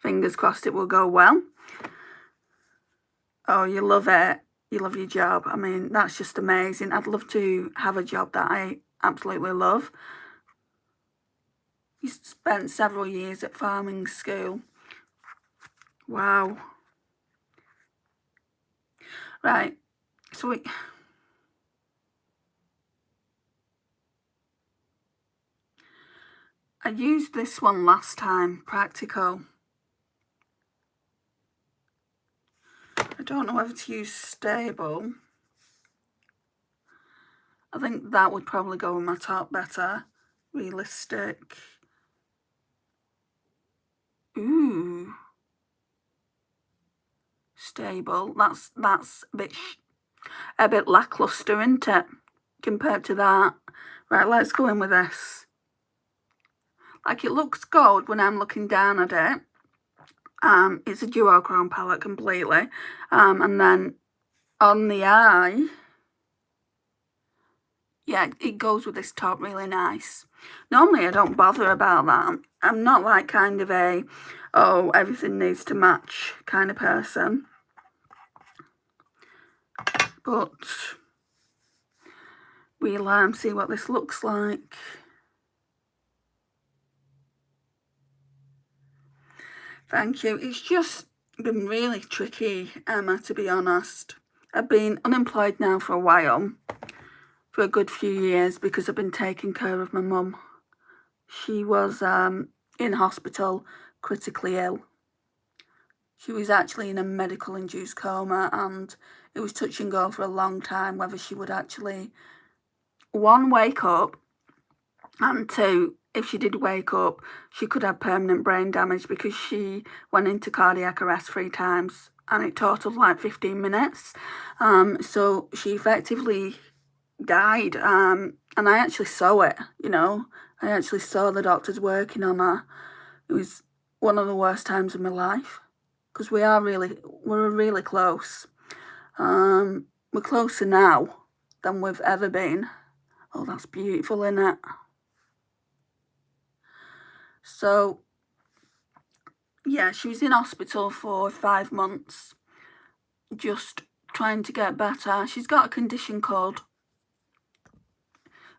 fingers crossed, it will go well. Oh, you love it. You love your job. I mean, that's just amazing. I'd love to have a job that I absolutely love. You spent several years at farming school. Wow. Right. So I used this one last time, Practical. I don't know whether to use Stable. I think that would probably go with my top better. Realistic. Ooh. Stable. That's a bit lackluster, isn't it? Compared to that. Right, let's go in with this. Like, it looks gold when I'm looking down at it. It's a duochrome palette completely. And then on the eye, yeah, it goes with this top really nice. Normally I don't bother about that. I'm not like kind of a, oh, everything needs to match kind of person. But we'll see what this looks like. Thank you. It's just been really tricky, Emma, to be honest. I've been unemployed now for a while, for a good few years, because I've been taking care of my mum. She was in hospital, critically ill. She was actually in a medical-induced coma, and it was touch and go for a long time whether she would actually, 1, wake up, and 2, if she did wake up, she could have permanent brain damage, because she went into cardiac arrest 3 times, and it totaled like 15 minutes. So she effectively died, and I actually saw it, you know. I actually saw the doctors working on her. It was one of the worst times of my life, because we're really close. We're closer now than we've ever been. Oh, that's beautiful, isn't it? So, yeah, she was in hospital for 5 months, just trying to get better. She's got a condition called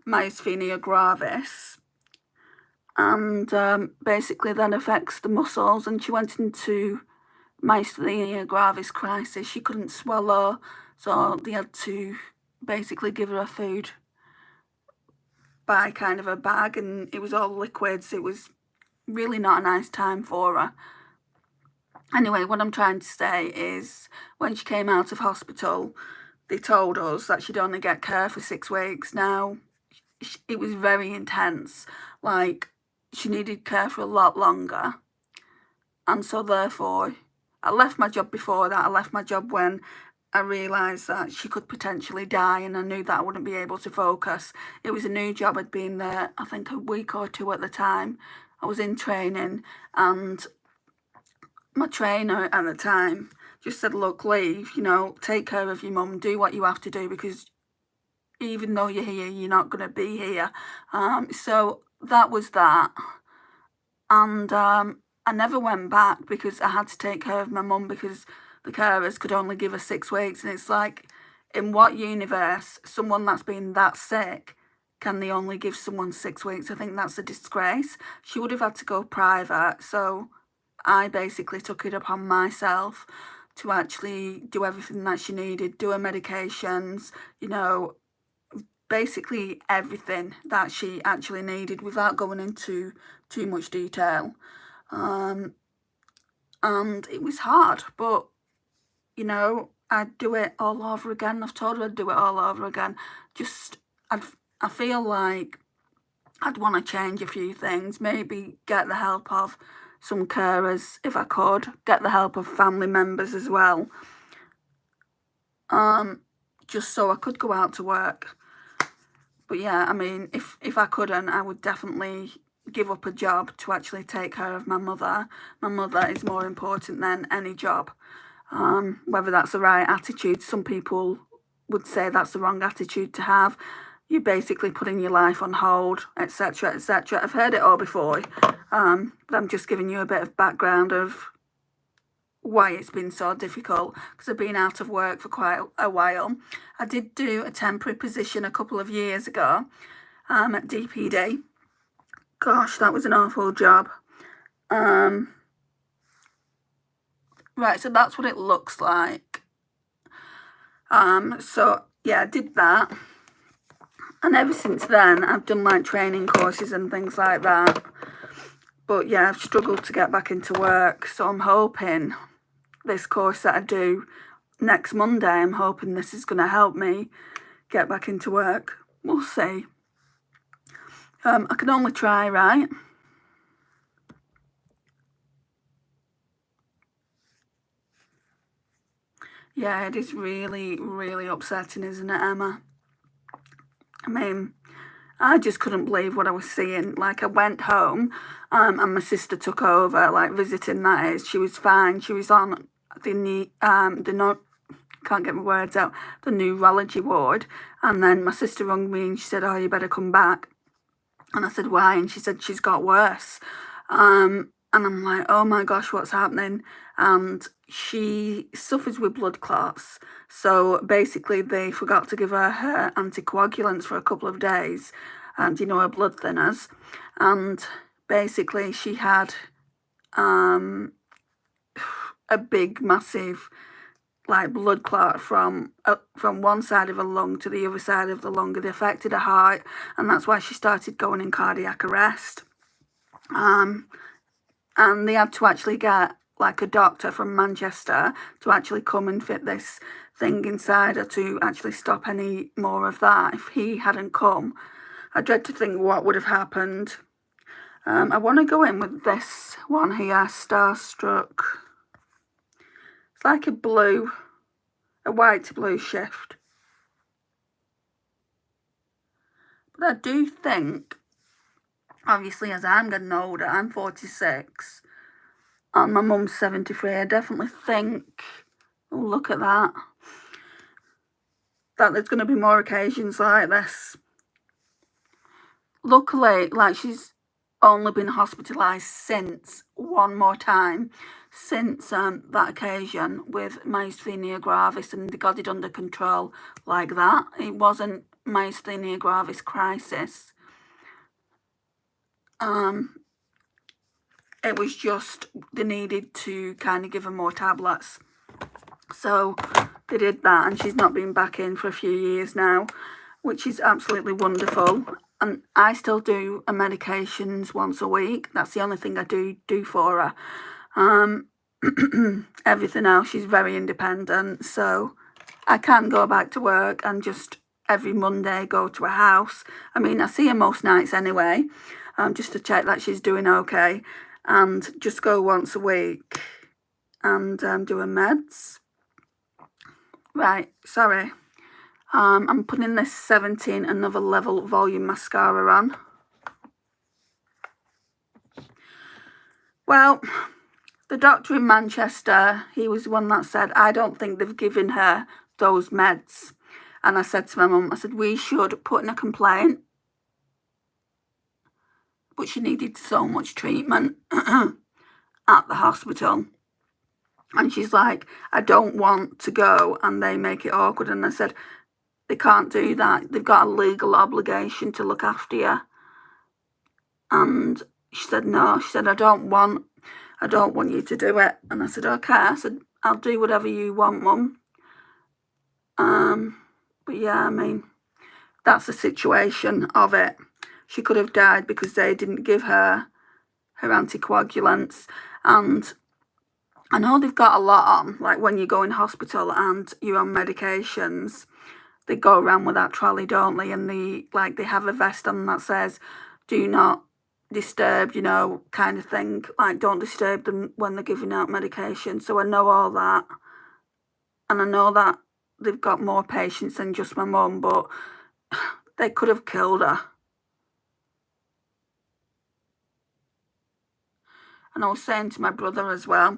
myasthenia gravis, and basically that affects the muscles, and she went into myasthenia gravis crisis. She couldn't swallow, so they had to basically give her food by kind of a bag, and it was all liquids. It was really not a nice time for her. Anyway, what I'm trying to say is when she came out of hospital, they told us that she'd only get care for 6 weeks. Now, it was very intense. Like, she needed care for a lot longer. And so therefore, I left my job before that. I left my job when I realised that she could potentially die, and I knew that I wouldn't be able to focus. It was a new job. I'd been there, I think, a week or 2 at the time. I was in training, and my trainer at the time just said, look, leave, you know, take care of your mum, do what you have to do, because even though you're here, you're not going to be here. So that was that. And I never went back because I had to take care of my mum, because the carers could only give her 6 weeks. And it's like, in what universe, someone that's been that sick, can they only give someone 6 weeks? I think that's a disgrace. She would have had to go private. So I basically took it upon myself to actually do everything that she needed, do her medications, you know, basically everything that she actually needed without going into too much detail. And it was hard, but, you know, I'd do it all over again. I've told her I'd do it all over again. I feel like I'd want to change a few things, maybe get the help of some carers if I could, get the help of family members as well, just so I could go out to work. But yeah, I mean, if I couldn't, I would definitely give up a job to actually take care of my mother. My mother is more important than any job. Whether that's the right attitude, some people would say that's the wrong attitude to have. You're basically putting your life on hold, etc., etc. I've heard it all before, but I'm just giving you a bit of background of why it's been so difficult, because I've been out of work for quite a while. I did do a temporary position a couple of years ago at DPD. Gosh, that was an awful job. Right, so that's what it looks like. So yeah, I did that. And ever since then, I've done like training courses and things like that. But yeah, I've struggled to get back into work. So I'm hoping this course that I do next Monday, I'm hoping this is going to help me get back into work. We'll see. I can only try, right? Yeah, it is really, really upsetting, isn't it, Emma? I mean, I just couldn't believe what I was seeing. Like, I went home and my sister took over, like, visiting, that is. She was fine. She was on can't get my words out, the neurology ward. And then my sister rang me and she said, oh, you better come back. And I said, why? And she said, she's got worse. And I'm like, oh my gosh, what's happening? And she suffers with blood clots. So basically they forgot to give her anticoagulants for a couple of days, and, you know, her blood thinners. And basically she had a big, massive, like, blood clot from one side of her lung to the other side of the lung. It affected her heart, and that's why she started going in cardiac arrest. And they had to actually get like a doctor from Manchester to actually come and fit this thing inside her to actually stop any more of that. If he hadn't come, I dread to think what would have happened. I want to go in with this one here, Starstruck. It's like a white to blue shift. But I do think, obviously, as I'm getting older, I'm 46, and my mum's 73, I definitely think, oh, look at that there's going to be more occasions like this. Luckily, like, she's only been hospitalised since one more time since that occasion with myasthenia gravis, and they got it under control like that. It wasn't myasthenia gravis crisis. It was just they needed to kind of give her more tablets. So they did that, and she's not been back in for a few years now, which is absolutely wonderful. And I still do her medications once a week. That's the only thing I do for her. Everything else, she's very independent. So I can go back to work and just every Monday go to her house. I mean, I see her most nights anyway, just to check that she's doing okay. And just go once a week and do her meds. Right, sorry. I'm putting this 17 Another Level Volume Mascara on. Well, the doctor in Manchester, he was the one that said, I don't think they've given her those meds. And I said to my mum, I said, we should put in a complaint. But she needed so much treatment at the hospital. And she's like, I don't want to go and they make it awkward. And I said, they can't do that. They've got a legal obligation to look after you. And she said, no. She said, I don't want you to do it. And I said, okay. I said, I'll do whatever you want, Mum. But yeah, I mean, that's the situation of it. She could have died because they didn't give her anticoagulants. And I know they've got a lot on, like when you go in hospital and you're on medications, they go around with that trolley, don't they? And they have a vest on that says, do not disturb, you know, kind of thing. Like, don't disturb them when they're giving out medication. So I know all that. And I know that they've got more patients than just my mum, but they could have killed her. And I was saying to my brother as well,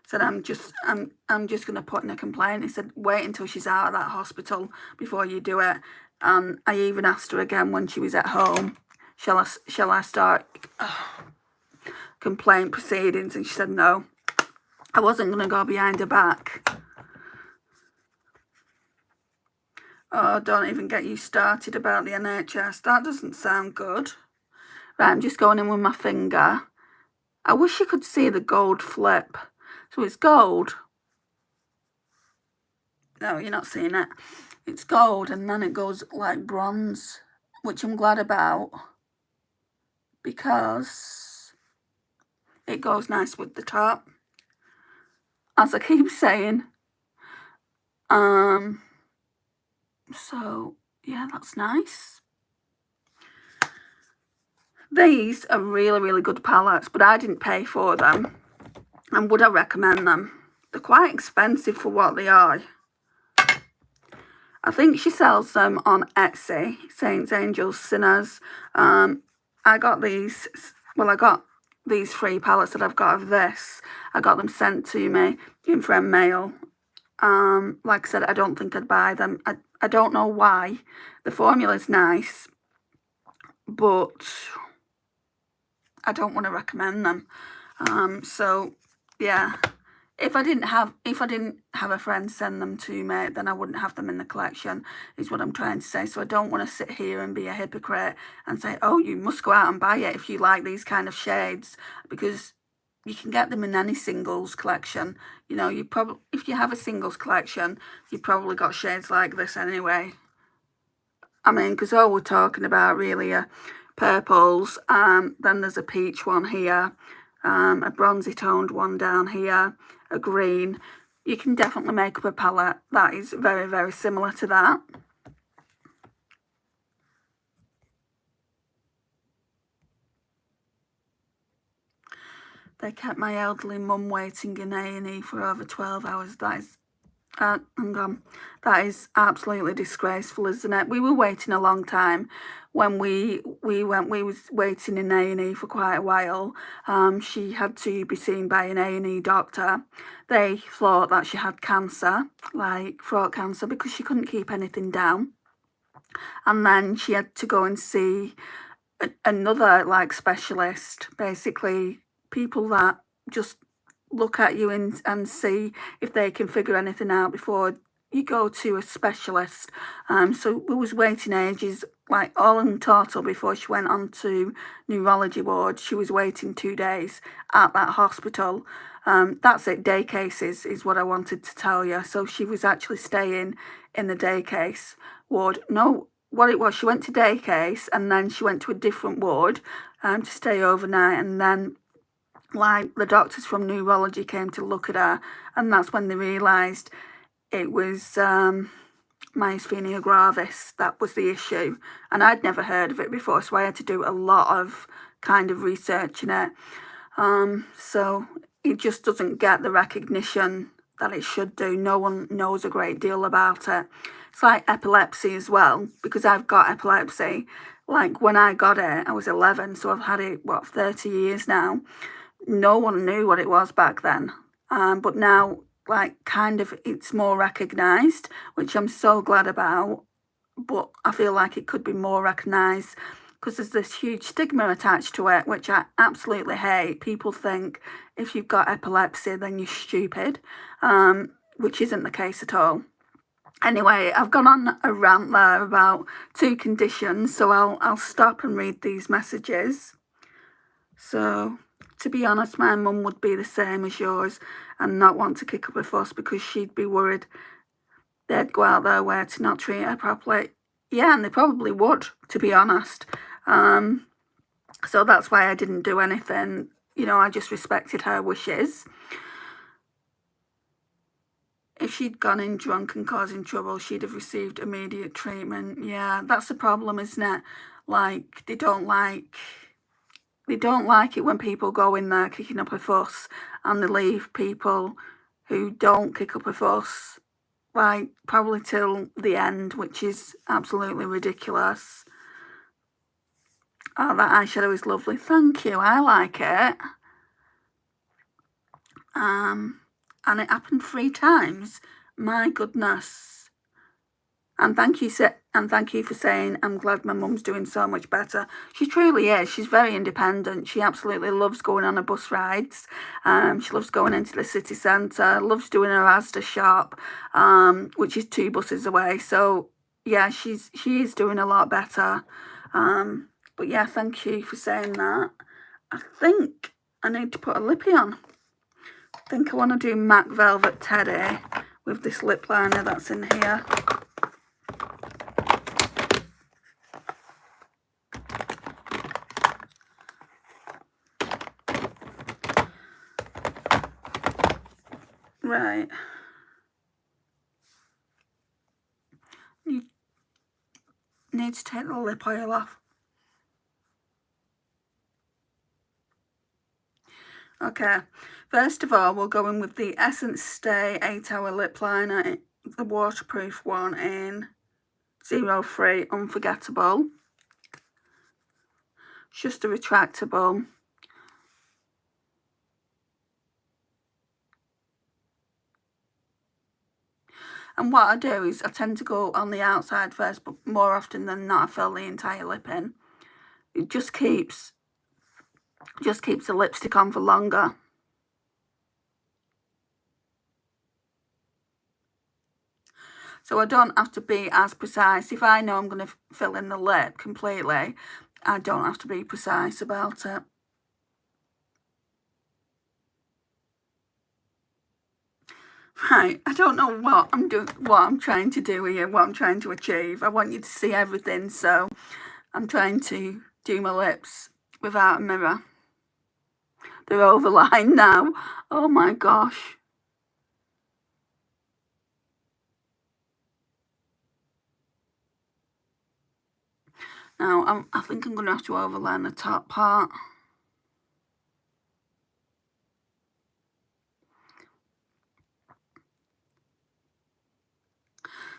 said, I'm just going to put in a complaint. He said, wait until she's out of that hospital before you do it. And I even asked her again when she was at home, shall I start complaint proceedings? And she said no. I wasn't going to go behind her back. Oh, don't even get you started about the NHS. That doesn't sound good. Right, I'm just going in with my finger. I wish you could see the gold flip. So it's gold. No, you're not seeing it. It's gold and then it goes like bronze, which I'm glad about because it goes nice with the top, as I keep saying. So yeah, that's nice. These are really, really good palettes, but I didn't pay for them. And would I recommend them? They're quite expensive for what they are. I think she sells them on Etsy, Saints, Angels, Sinners. I got these, well, I got these 3 palettes that I've got of this. I got them sent to me in from mail. Like I said, I don't think I'd buy them. I don't know why. The formula's nice, but I don't want to recommend them. So yeah, if I didn't have a friend send them to me, then I wouldn't have them in the collection, is what I'm trying to say. So I don't want to sit here and be a hypocrite and say, oh, you must go out and buy it if you like these kind of shades, because you can get them in any singles collection. You know, you probably, if you have a singles collection, you've probably got shades like this anyway. I mean, because all we're talking about really are purples. Then there's a peach one here, a bronzy toned one down here, a green. You can definitely make up a palette that is very, very similar to that. They kept my elderly mum waiting in A&E for over 12 hours. That is, hang on, that is absolutely disgraceful, isn't it? We were waiting a long time when we went. We was waiting in A&E for quite a while. She had to be seen by an A&E doctor. They thought that she had cancer, like throat cancer, because she couldn't keep anything down. And then she had to go and see another like specialist, basically people that just look at you and see if they can figure anything out before you go to a specialist. So we was waiting ages, like all in total, before she went on to neurology ward. She was waiting 2 days at that hospital. That's it, day cases is what I wanted to tell you. So she was actually staying in the day case ward. No, what it was, she went to day case and then she went to a different ward to stay overnight, and then like the doctors from neurology came to look at her, and that's when they realised it was myasthenia gravis. That was the issue, and I'd never heard of it before, so I had to do a lot of kind of research in it. So it just doesn't get the recognition that it should do. No one knows a great deal about it. It's like epilepsy as well, because I've got epilepsy. Like when I got it, I was 11, so I've had it, 30 years now. No one knew what it was back then. But now, like, kind of, it's more recognised, which I'm so glad about. But I feel like it could be more recognised because there's this huge stigma attached to it, which I absolutely hate. People think if you've got epilepsy, then you're stupid, which isn't the case at all. Anyway, I've gone on a rant there about 2 conditions, so I'll stop and read these messages. So, to be honest, my mum would be the same as yours and not want to kick up a fuss because she'd be worried they'd go out their way to not treat her properly. Yeah, and they probably would, to be honest. So that's why I didn't do anything. You know, I just respected her wishes. If she'd gone in drunk and causing trouble, she'd have received immediate treatment. Yeah, that's the problem, isn't it? Like, they don't like it when people go in there kicking up a fuss, and they leave people who don't kick up a fuss, like, probably till the end, which is absolutely ridiculous. Oh, that eyeshadow is lovely. Thank you. I like it. And it happened 3 times. My goodness. And thank you for saying I'm glad my mum's doing so much better. She truly is. She's very independent. She absolutely loves going on her bus rides. She loves going into the city centre, loves doing her Asda shop, which is 2 buses away. So yeah, she is doing a lot better. But yeah, thank you for saying that. I think I need to put a lippy on. I think I want to do MAC Velvet Teddy with this lip liner that's in here. Right. Need to take the lip oil off. Okay, first of all, we'll go in with the Essence Stay 8-Hour Lip Liner, the waterproof one in 03 Unforgettable. It's just a retractable. And what I do is I tend to go on the outside first, but more often than not, I fill the entire lip in. It just keeps the lipstick on for longer. So I don't have to be as precise. If I know I'm going to fill in the lip completely, I don't have to be precise about it. Right, I don't know what I'm trying to do here, what I'm trying to achieve. I want you to see everything, so I'm trying to do my lips without a mirror. They're overlined now. Oh my gosh. Now, I think I'm going to have to overline the top part.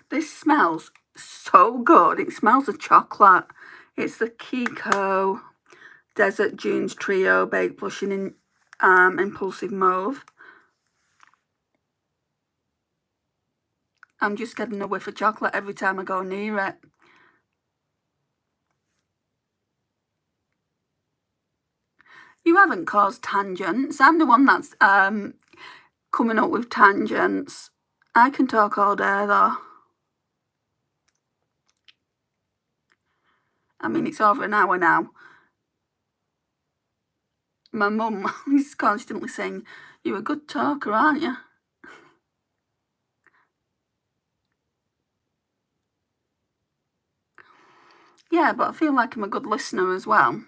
This smells so good. It smells of chocolate. It's the Kiko Desert Dunes Trio Baked Blushing in Impulsive Mauve. I'm just getting a whiff of chocolate every time I go near it. You haven't caused tangents. I'm the one that's coming up with tangents. I can talk all day though. I mean, it's over an hour now. My mum is constantly saying, "You're a good talker, aren't you?" Yeah, but I feel like I'm a good listener as well.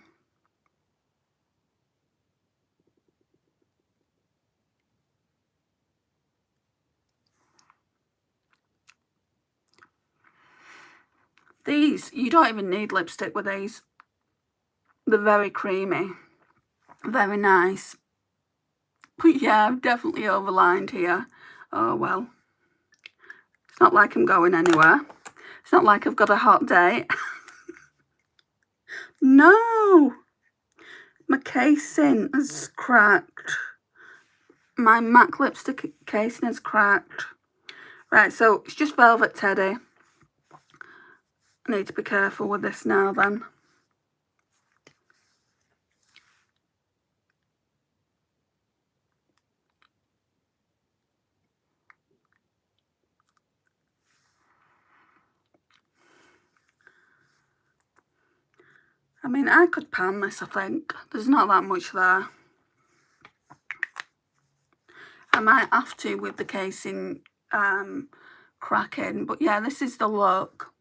These, you don't even need lipstick with these. They're very creamy. Very nice. But yeah, I've definitely overlined here. Oh well. It's not like I'm going anywhere. It's not like I've got a hot day. No! My casing has cracked. My MAC lipstick casing has cracked. Right, so it's just Velvet Teddy. I need to be careful with this now then. I mean, I could pan this, I think. There's not that much there. I might have to with the casing cracking, but yeah, this is the look.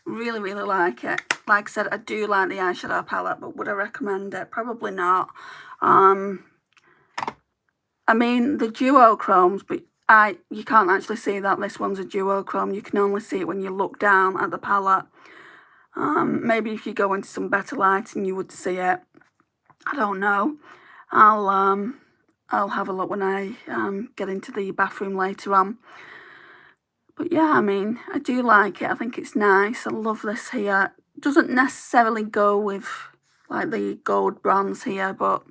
Really, really like it. Like I said, I do like the eyeshadow palette, but would I recommend it? Probably not. I mean, the duochromes, but you can't actually see that this one's a duochrome. You can only see it when you look down at the palette. Maybe if you go into some better lighting, you would see it. I don't know. I'll have a look when I get into the bathroom later on. But yeah, I mean, I do like it. I think it's nice. I love this here. It doesn't necessarily go with like the gold bronze here, but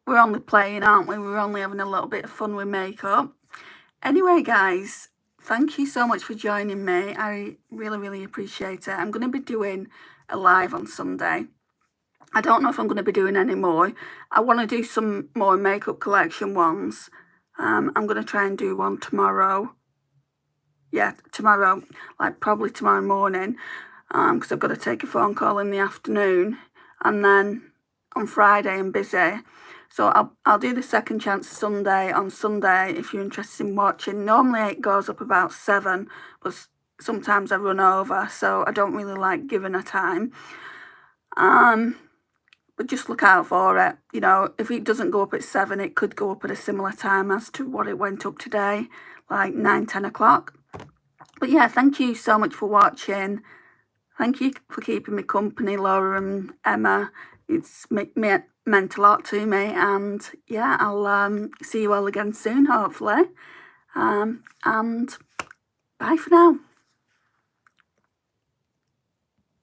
we're only playing, aren't we? We're only having a little bit of fun with makeup. Anyway, guys, thank you so much for joining me. I really, really appreciate it. I'm going to be doing a live on Sunday. I don't know if I'm going to be doing any more. I want to do some more makeup collection ones. I'm going to try and do one tomorrow. Yeah, tomorrow, like probably tomorrow morning, because I've got to take a phone call in the afternoon. And then on Friday I'm busy. So I'll do the Second Chance Sunday on Sunday if you're interested in watching. Normally it goes up about 7, but sometimes I run over, so I don't really like giving a time. But just look out for it. You know, if it doesn't go up at 7, it could go up at a similar time as to what it went up today, like 9, 10 o'clock. But yeah, thank you so much for watching. Thank you for keeping me company, Laura and Emma. It's meant a lot to me. And yeah, I'll see you all again soon, hopefully. And bye for now.